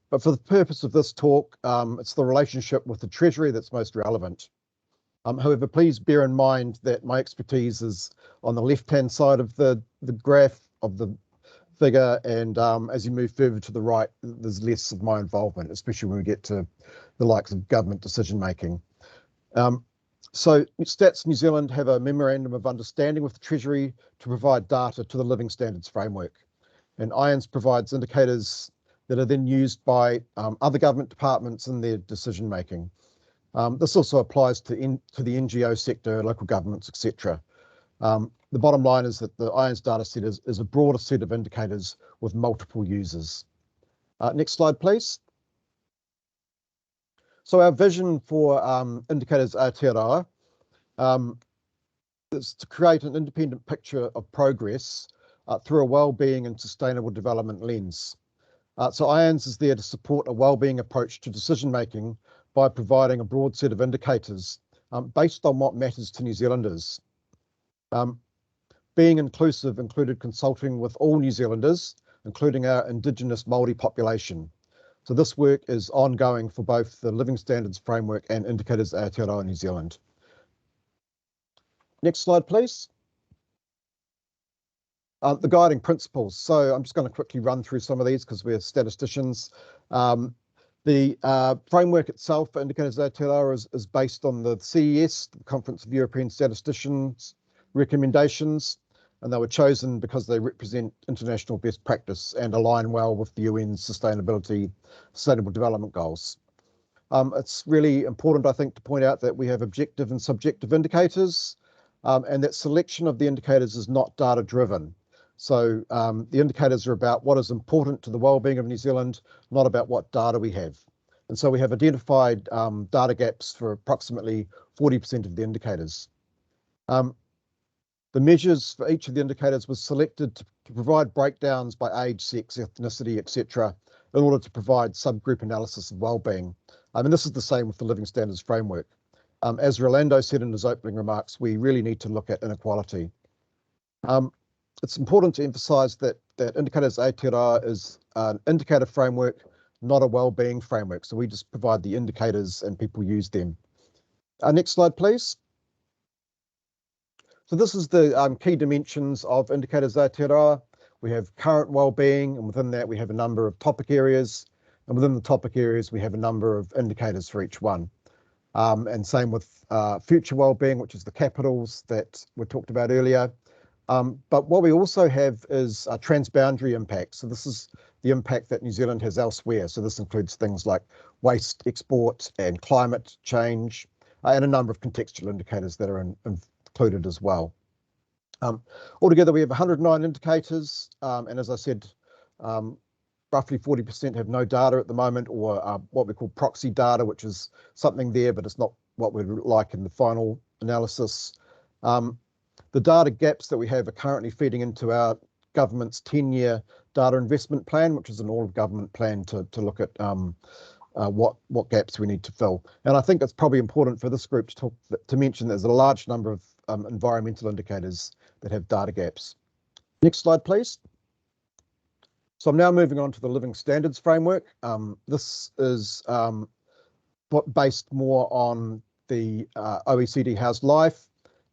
But for the purpose of this talk, it's the relationship with the Treasury that's most relevant. However, please bear in mind that my expertise is on the left-hand side of the graph of the figure, and as you move further to the right, there's less of my involvement, especially when we get to the likes of government decision-making. So Stats New Zealand have a memorandum of understanding with the Treasury to provide data to the Living Standards Framework. And IANS provides indicators that are then used by other government departments in their decision-making. This also applies to the NGO sector, local governments, etc. The bottom line is that the IANS data set is a broader set of indicators with multiple users. Next slide, please. So our vision for Indicators Aotearoa is to create an independent picture of progress through a wellbeing and sustainable development lens. So IANS is there to support a wellbeing approach to decision-making by providing a broad set of indicators based on what matters to New Zealanders. Being inclusive included consulting with all New Zealanders, including our Indigenous Māori population. So this work is ongoing for both the Living Standards Framework and Indicators Aotearoa New Zealand. Next slide, please. The guiding principles. So I'm just going to quickly run through some of these because we're statisticians. The framework itself for Indicators Aotearoa is based on the CES, the Conference of European Statisticians recommendations, and they were chosen because they represent international best practice and align well with the UN's Sustainable Development Goals. It's really important, I think, to point out that we have objective and subjective indicators, and that selection of the indicators is not data-driven. So the indicators are about what is important to the well-being of New Zealand, not about what data we have. And so we have identified data gaps for approximately 40% of the indicators. The measures for each of the indicators was selected to provide breakdowns by age, sex, ethnicity, etc., in order to provide subgroup analysis of well-being. And this is the same with the Living Standards Framework. As Rolando said in his opening remarks, we really need to look at inequality. It's important to emphasise that Indicators Aotearoa is an indicator framework, not a well-being framework. So we just provide the indicators and people use them. Next slide, please. So this is the key dimensions of Indicators Aotearoa. We have current well-being, and within that we have a number of topic areas. And within the topic areas, we have a number of indicators for each one. And same with future well-being, which is the capitals that were talked about earlier. But what we also have is a transboundary impact. So this is the impact that New Zealand has elsewhere. So this includes things like waste export and climate change, and a number of contextual indicators that are included as well. Altogether, we have 109 indicators, and as I said, roughly 40% have no data at the moment, or what we call proxy data, which is something there, but it's not what we'd like in the final analysis. The data gaps that we have are currently feeding into our government's 10-year data investment plan, which is an all-of-government plan to look at what gaps we need to fill. And I think it's probably important for this group to mention there's a large number of environmental indicators that have data gaps. Next slide, please. So I'm now moving on to the Living Standards Framework. This is based more on the OECD How's Life,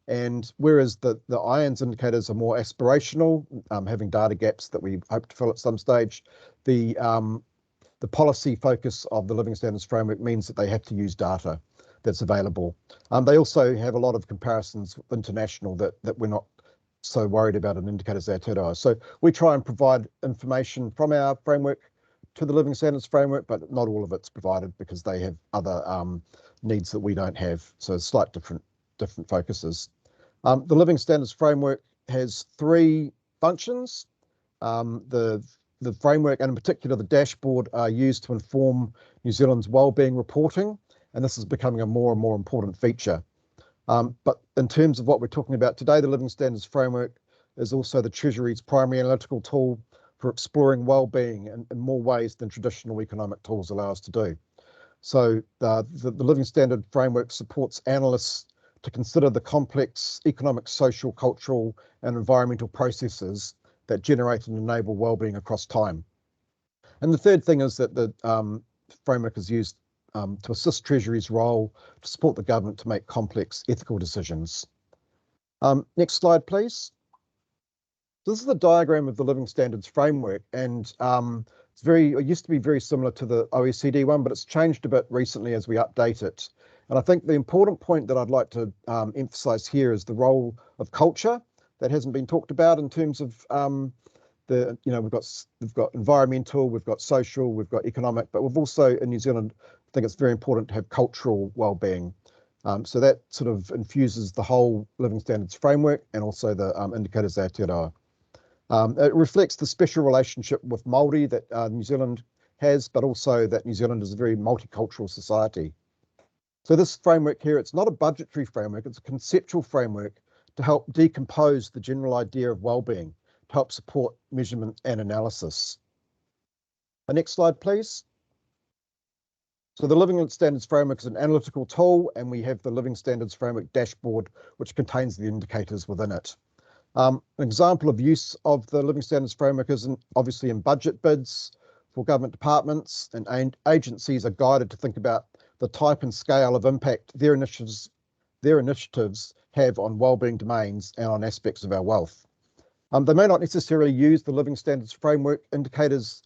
and whereas the IONS indicators are more aspirational, having data gaps that we hope to fill at some stage, the policy focus of the Living Standards Framework means that they have to use data that's available. They also have a lot of comparisons with international that we're not so worried about in Indicators Aotearoa. So we try and provide information from our framework to the Living Standards Framework, but not all of it's provided because they have other needs that we don't have. So slight different focuses. The Living Standards Framework has three functions. The framework, and in particular the dashboard, are used to inform New Zealand's wellbeing reporting, and this is becoming a more and more important feature. But in terms of what we're talking about today, the Living Standards Framework is also the Treasury's primary analytical tool for exploring wellbeing in more ways than traditional economic tools allow us to do. So the Living Standard Framework supports analysts to consider the complex economic, social, cultural, and environmental processes that generate and enable wellbeing across time. And the third thing is that the framework is used to assist Treasury's role to support the government to make complex ethical decisions. Next slide, please. This is the diagram of the Living Standards Framework, and it used to be very similar to the OECD one, but it's changed a bit recently as we update it. And I think the important point that I'd like to emphasize here is the role of culture that hasn't been talked about in terms of we've got environmental, we've got social, we've got economic, but we've also in New Zealand, I think it's very important to have cultural well-being. So that sort of infuses the whole Living Standards Framework and also the Indicators Aotearoa. It reflects the special relationship with Māori that New Zealand has, but also that New Zealand is a very multicultural society. So this framework here, it's not a budgetary framework, it's a conceptual framework to help decompose the general idea of well-being, to help support measurement and analysis. Next slide, please. So the Living Standards Framework is an analytical tool, and we have the Living Standards Framework dashboard, which contains the indicators within it. An example of use of the Living Standards Framework is obviously in budget bids for government departments, and agencies are guided to think about the type and scale of impact their initiatives have on wellbeing domains and on aspects of our wealth. They may not necessarily use the Living Standards Framework indicators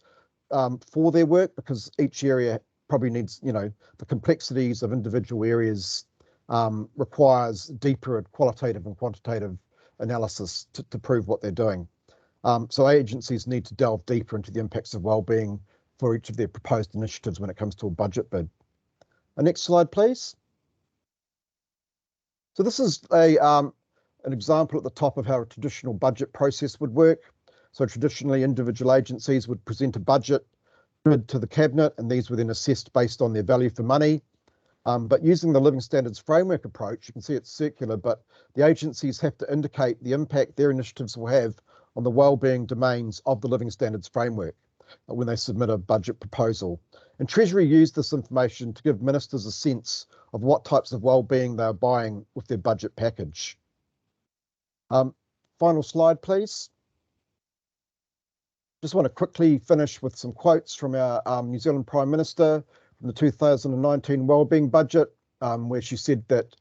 for their work, because each area probably needs, the complexities of individual areas requires deeper qualitative and quantitative analysis to prove what they're doing. So agencies need to delve deeper into the impacts of wellbeing for each of their proposed initiatives when it comes to a budget bid. Next slide, please. So this is an example at the top of how a traditional budget process would work. So traditionally, individual agencies would present a budget bid to the Cabinet, and these were then assessed based on their value for money. But using the Living Standards Framework approach, you can see it's circular, but the agencies have to indicate the impact their initiatives will have on the wellbeing domains of the Living Standards Framework when they submit a budget proposal. And Treasury used this information to give ministers a sense of what types of wellbeing they are buying with their budget package. Final slide, please. Just want to quickly finish with some quotes from our New Zealand Prime Minister from the 2019 Wellbeing Budget, where she said that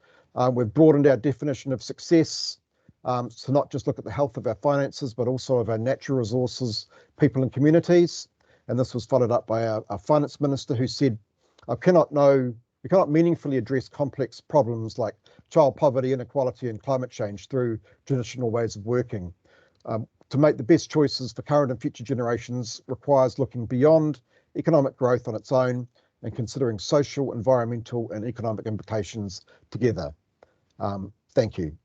we've broadened our definition of success to not just look at the health of our finances, but also of our natural resources, people and communities. And this was followed up by our Finance Minister, who said, we cannot meaningfully address complex problems like child poverty, inequality and climate change through traditional ways of working. To make the best choices for current and future generations requires looking beyond economic growth on its own and considering social, environmental and economic implications together. Thank you.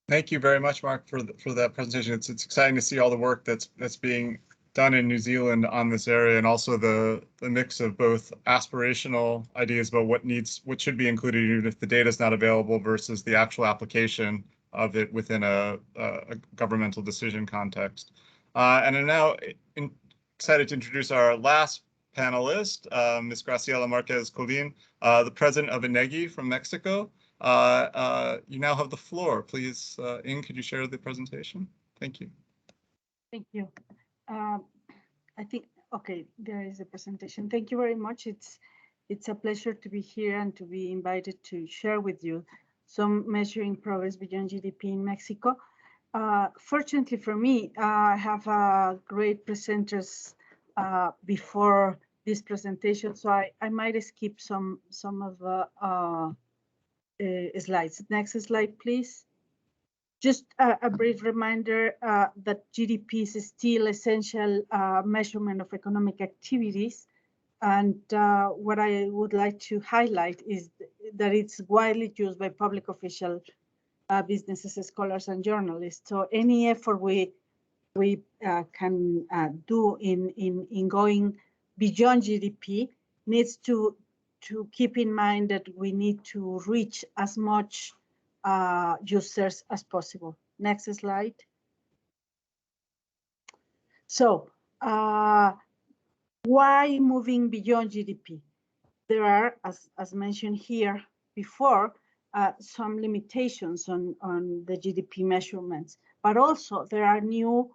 Thank you very much, Mark, for that presentation. It's exciting to see all the work that's being done in New Zealand on this area, and also the mix of both aspirational ideas about what should be included even if the data is not available, versus the actual application of it within a governmental decision context. And I'm now excited to introduce our last panelist, Ms. Graciela Marquez Colin, the president of INEGI from Mexico. You now have the floor. Please, Ing, could you share the presentation? Thank you. Thank you. I think, okay, there is a presentation. Thank you very much. It's a pleasure to be here and to be invited to share with you some measuring progress beyond GDP in Mexico. Fortunately for me, I have great presenters before this presentation, so I might skip some of the slides. Next slide, please. Just a brief reminder that GDP is still essential measurement of economic activities. And what I would like to highlight is that it's widely used by public officials, businesses, scholars, and journalists. So any effort we can do in going beyond GDP needs to keep in mind that we need to reach as much users as possible. Next slide. So why moving beyond GDP? There are, as mentioned here before, some limitations on the GDP measurements, but also there are new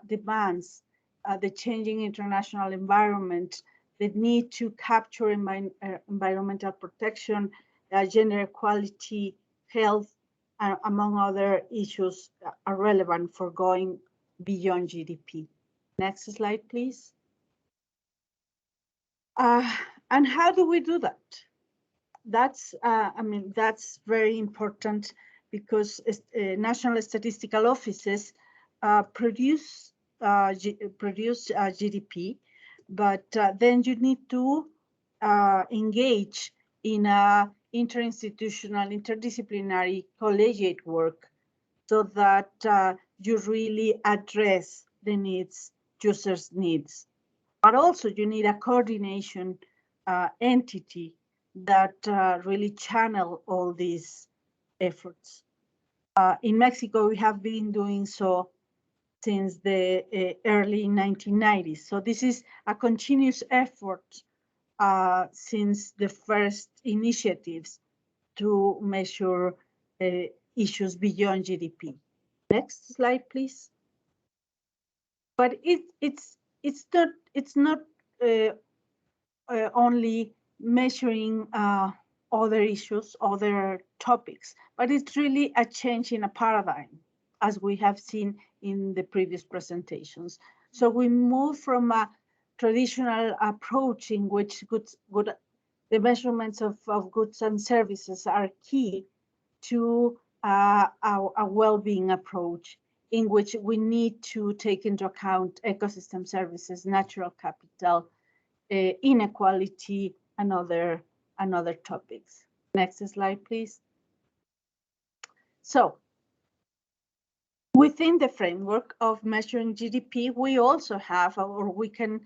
demands, the changing international environment, the need to capture environmental protection, gender equality, health, among other issues are relevant for going beyond GDP. Next slide, please. And how do we do that? That's, that's very important, because national statistical offices produce GDP, but then you need to engage in interinstitutional, interdisciplinary, collegiate work, so that you really address the needs, users' needs. But also you need a coordination entity that really channel all these efforts. In Mexico, we have been doing so since the early 1990s. So this is a continuous effort since the first initiatives to measure issues beyond GDP. Next slide, please. But it's not only measuring other issues, other topics, but it's really a change in a paradigm, as we have seen in the previous presentations. So we move from a traditional approach in which the measurements of goods and services are key to a well-being approach in which we need to take into account ecosystem services, natural capital, inequality, and other topics. Next slide, please. So within the framework of measuring GDP, we also have, or we can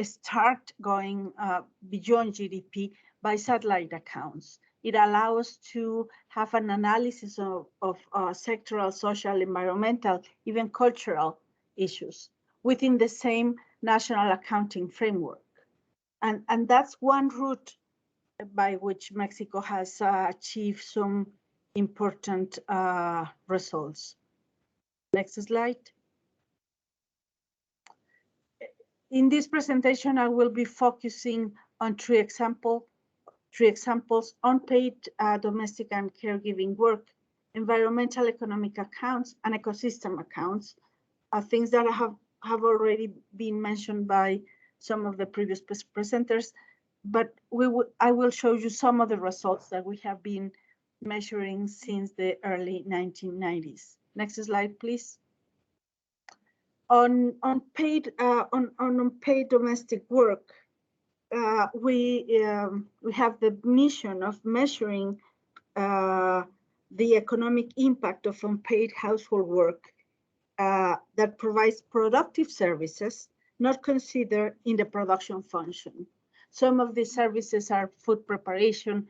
start going beyond GDP by satellite accounts. It allows to have an analysis of sectoral, social, environmental, even cultural issues within the same national accounting framework. And that's one route by which Mexico has achieved some important results. Next slide. In this presentation, I will be focusing on three examples: unpaid domestic and caregiving work, environmental economic accounts, and ecosystem accounts, things that have already been mentioned by some of the previous presenters, but I will show you some of the results that we have been measuring since the early 1990s. Next slide, please. On unpaid domestic work, we have the mission of measuring the economic impact of unpaid household work that provides productive services not considered in the production function. Some of these services are food preparation,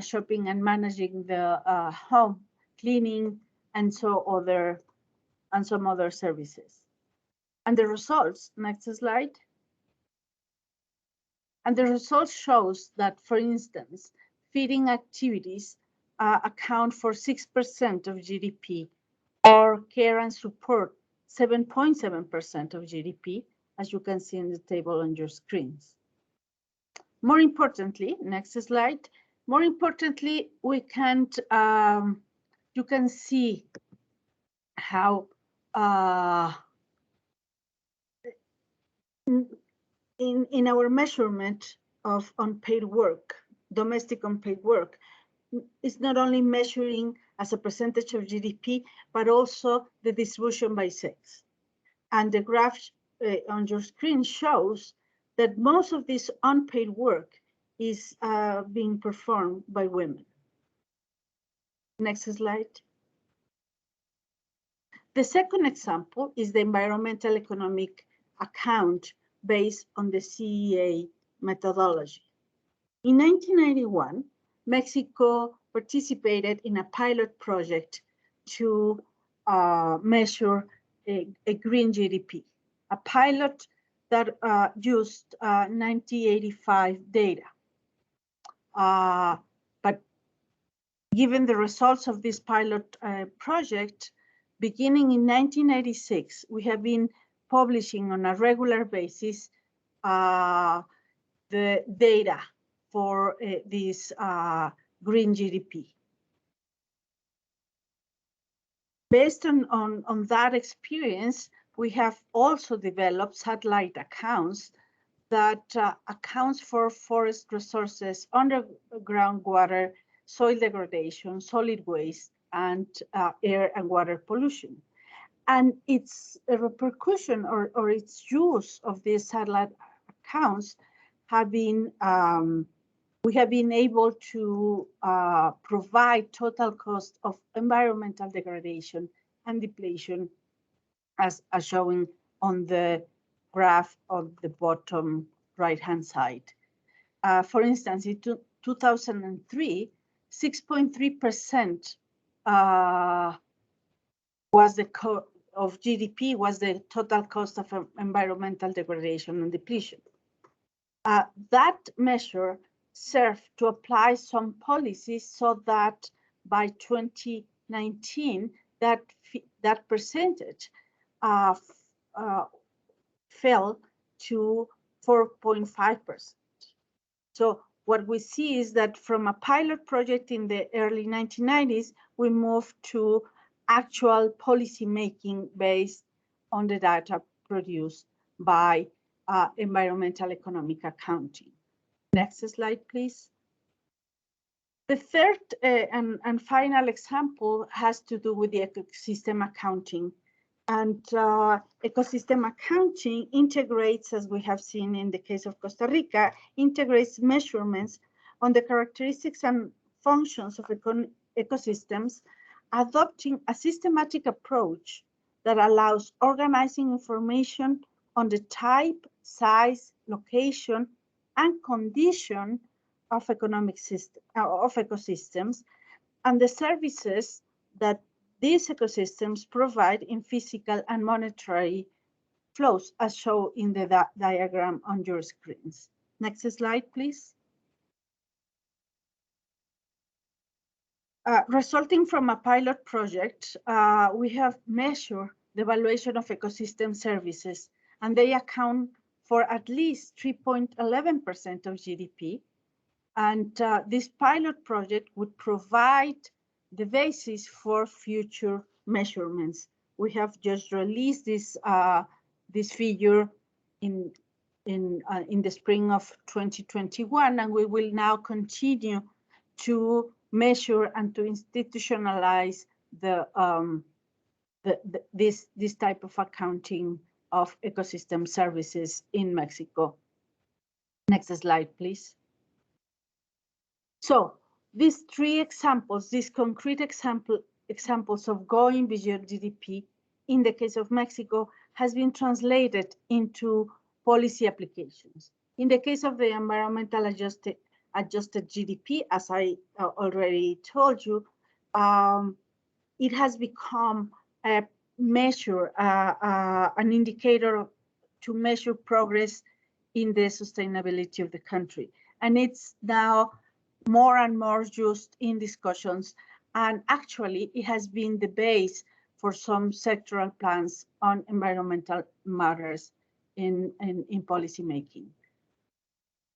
shopping and managing the home, cleaning, and some other services. And the results, next slide. And the results shows that, for instance, feeding activities account for 6% of GDP, or care and support 7.7% of GDP, as you can see in the table on your screens. More importantly, next slide. More importantly, we can't. You can see how in our measurement of unpaid work, domestic unpaid work, it's not only measuring as a percentage of GDP, but also the distribution by sex. And the graph on your screen shows that most of this unpaid work is being performed by women. Next slide. The second example is the environmental economic account based on the CEA methodology. In 1991, Mexico participated in a pilot project to measure a green GDP, a pilot that used 1985 data. But given the results of this pilot project, beginning in 1996, we have been publishing on a regular basis the data for this green GDP. Based on that experience, we have also developed satellite accounts that accounts for forest resources, underground water, soil degradation, solid waste, and air and water pollution. And its repercussion or its use of these satellite accounts have been, we have been able to provide total cost of environmental degradation and depletion as showing on the graph on the bottom right-hand side. For instance, in 2003, 6.3% was the of GDP was the total cost of environmental degradation and depletion. That measure served to apply some policies so that by 2019, that percentage fell to 4.5%. So what we see is that from a pilot project in the early 1990s, we moved to actual policy making based on the data produced by environmental economic accounting. Next slide, please. The third and final example has to do with the ecosystem accounting. And ecosystem accounting integrates, as we have seen in the case of Costa Rica, integrates measurements on the characteristics and functions of ecosystems, adopting a systematic approach that allows organizing information on the type, size, location, and condition of ecosystems, and the services that these ecosystems provide in physical and monetary flows, as shown in the diagram on your screens. Next slide, please. Resulting from a pilot project, we have measured the valuation of ecosystem services, and they account for at least 3.11% of GDP. And this pilot project would provide the basis for future measurements. We have just released this figure in the spring of 2021, and we will now continue to measure and to institutionalize this type of accounting of ecosystem services in Mexico. Next slide, please. So these three examples, these concrete examples of going beyond GDP in the case of Mexico has been translated into policy applications. In the case of the environmental adjusted GDP, as I already told you, it has become a measure, an indicator to measure progress in the sustainability of the country. And it's now more and more used in discussions, and actually it has been the base for some sectoral plans on environmental matters in policy making.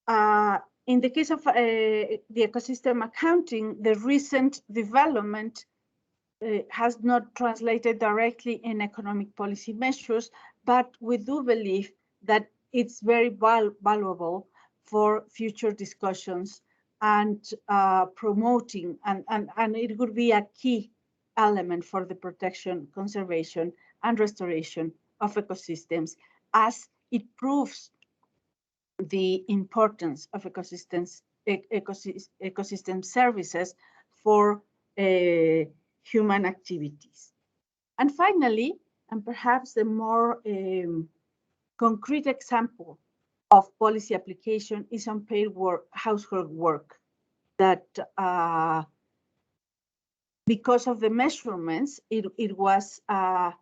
In the case of the ecosystem accounting, the recent development has not translated directly in economic policy measures, but we do believe that it's very valuable for future discussions and promoting, and it would be a key element for the protection, conservation, and restoration of ecosystems, as it proves the importance of ecosystem services for human activities. And finally, and perhaps the more concrete example of policy application is unpaid work, household work, that because of the measurements, it was a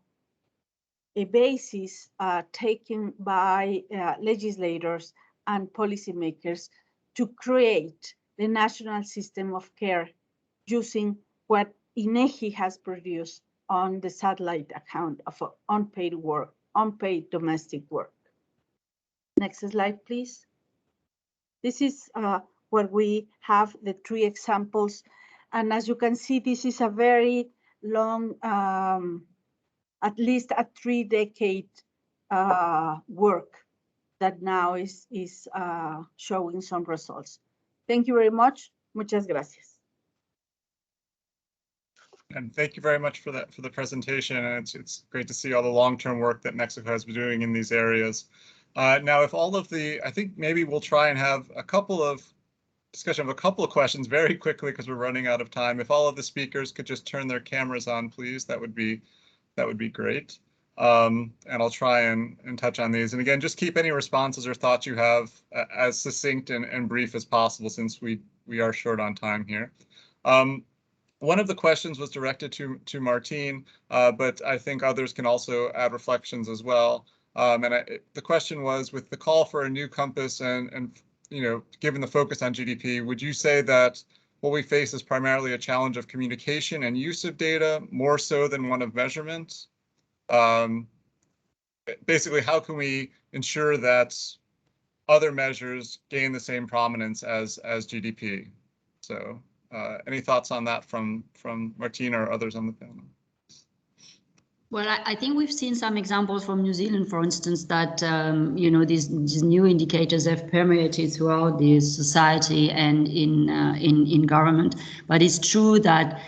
basis taken by legislators and policymakers to create the national system of care using what INEGI has produced on the satellite account of unpaid work, unpaid domestic work. Next slide, please. This is where we have the three examples. And as you can see, this is a very long, at least a 3-decade work that now is showing some results. Thank you very much. Muchas gracias. And thank you very much for the presentation. And it's great to see all the long-term work that Mexico has been doing in these areas. Now, if all of I think maybe we'll try and have a couple of questions very quickly because we're running out of time. If all of the speakers could just turn their cameras on, please, that would be great. And I'll try and touch on these. And again, just keep any responses or thoughts you have as succinct and brief as possible, since we are short on time here. One of the questions was directed to Martine, but I think others can also add reflections as well. The question was, with the call for a new compass and given the focus on GDP, would you say that what we face is primarily a challenge of communication and use of data more so than one of measurement? Basically, how can we ensure that other measures gain the same prominence as GDP? So any thoughts on that from Martine or others on the panel? Well, I think we've seen some examples from New Zealand, for instance, that these new indicators have permeated throughout the society and in government. But it's true that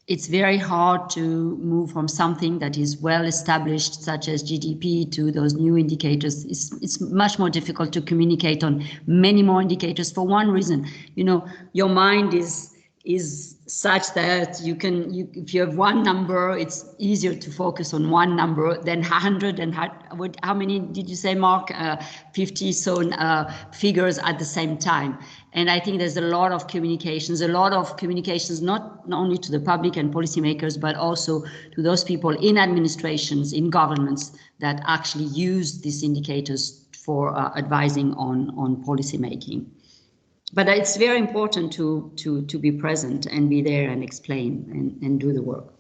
it's very hard to move from something that is well established, such as GDP, to those new indicators. It's much more difficult to communicate on many more indicators for one reason. Your mind is such that if you have one number, it's easier to focus on one number than 100 and how many did you say, Mark? 50 figures at the same time. And I think there's a lot of communications, not only to the public and policymakers, but also to those people in administrations, in governments that actually use these indicators for advising on policy making. But it's very important to be present and be there and explain and do the work.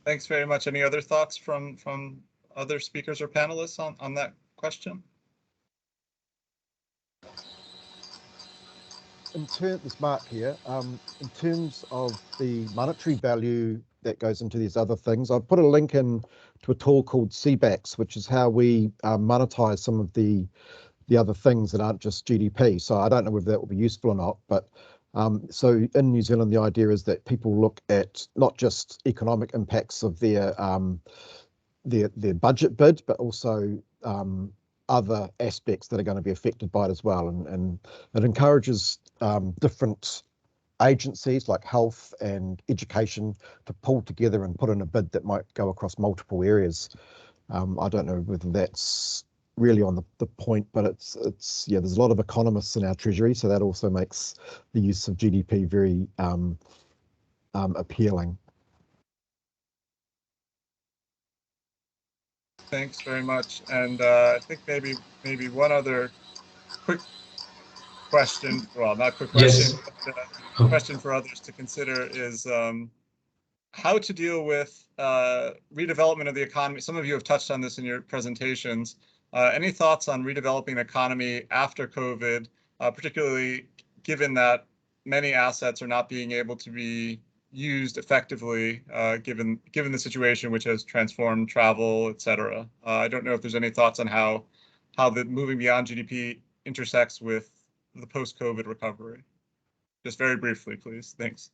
Thanks very much. Any other thoughts from other speakers or panelists on that question? It's Mark here. In terms of the monetary value that goes into these other things, I've put a link in to a tool called CBAX, which is how we monetize some of the other things that aren't just GDP. So I don't know whether that will be useful or not, but so in New Zealand, the idea is that people look at not just economic impacts of their budget bid, but also other aspects that are going to be affected by it as well. And it encourages different agencies like health and education to pull together and put in a bid that might go across multiple areas. I don't know whether that's really on the point, but it's there's a lot of economists in our treasury, so that also makes the use of GDP very appealing. Thanks very much. And I think maybe one other quick question, well, not quick question, Yes. but question for others to consider is how to deal with redevelopment of the economy. Some of you have touched on this in your presentations. Any thoughts on redeveloping the economy after COVID, particularly given that many assets are not being able to be used effectively, given the situation which has transformed travel, et cetera? I don't know if there's any thoughts on how the moving beyond GDP intersects with the post-COVID recovery. Just very briefly, please. Thanks.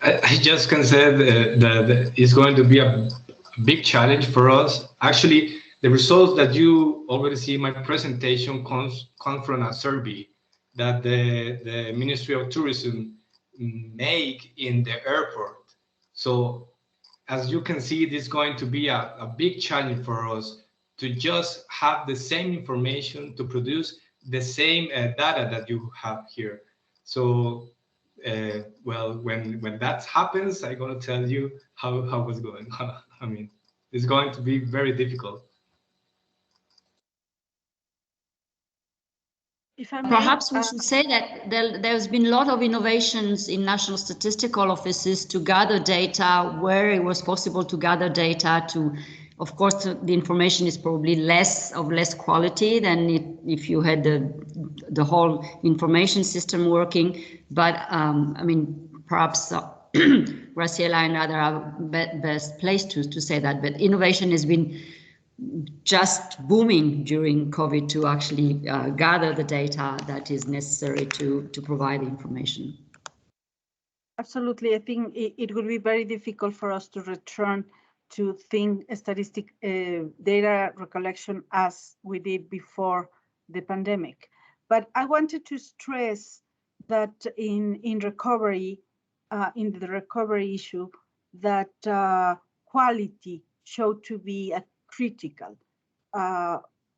I just can say that it's going to be a big challenge for us. Actually, the results that you already see in my presentation come from a survey that the Ministry of Tourism make in the airport. So as you can see, this is going to be a big challenge for us to just have the same information, to produce the same data that you have here. So well, when that happens, I'm going to tell you how it's going. I mean, it's going to be very difficult. If I may, Perhaps we should say that there's been a lot of innovations in national statistical offices to gather data where it was possible to gather data. Of course, the information is probably less quality than if you had the whole information system working. But I mean, perhaps Graciela and others are best placed to say that. But innovation has been just booming during COVID to actually gather the data that is necessary to provide the information. Absolutely. I think it would be very difficult for us to return to statistic data recollection as we did before the pandemic. But I wanted to stress that in recovery, in the recovery issue, that quality showed to be a critical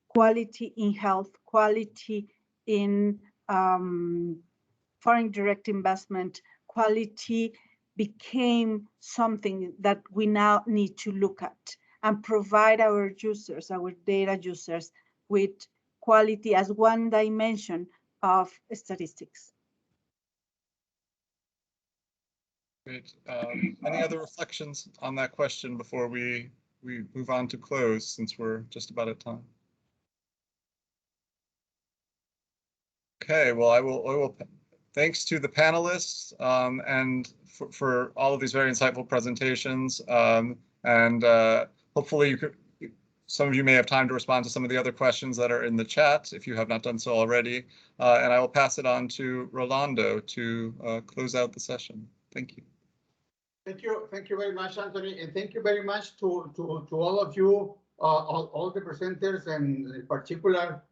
quality in health, quality in foreign direct investment quality became something that we now need to look at and provide our users, our data users, with quality as one dimension of statistics. Great. Any other reflections on that question before we move on to close, since we're just about at time? Okay, well, I will thanks to the panelists and for all of these very insightful presentations. Hopefully some of you may have time to respond to some of the other questions that are in the chat if you have not done so already. And I will pass it on to Rolando to close out the session. Thank you. Thank you very much, Anthony, and thank you very much to all of you, all the presenters, and in particular,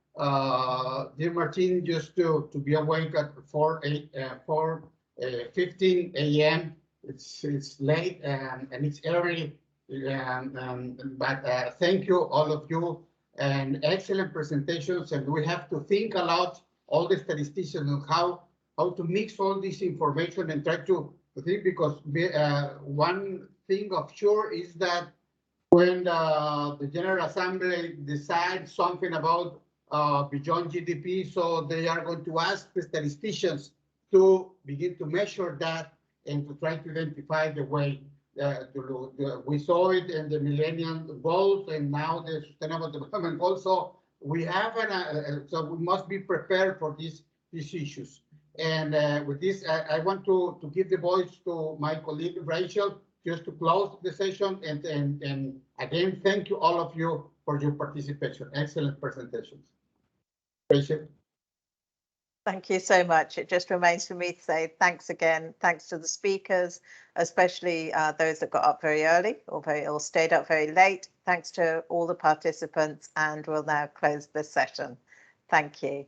dear Martin, just to be awake at 4:15 a.m. It's late and it's early, but thank you all of you, and excellent presentations. And we have to think a lot, all the statisticians, on how to mix all this information and try to think, because one thing of sure is that when the General Assembly decides something about beyond GDP, so they are going to ask the statisticians to begin to measure that and to try to identify the way we saw it in the Millennium Goals and now the Sustainable Development Goals. So we have so we must be prepared for these issues. And with this, I want to give the voice to my colleague Rachel, just to close the session. And again, thank you all of you for your participation. Excellent presentations. Rachel. Thank you so much. It just remains for me to say thanks again. Thanks to the speakers, especially those that got up very early or stayed up very late. Thanks to all the participants, and we'll now close this session. Thank you.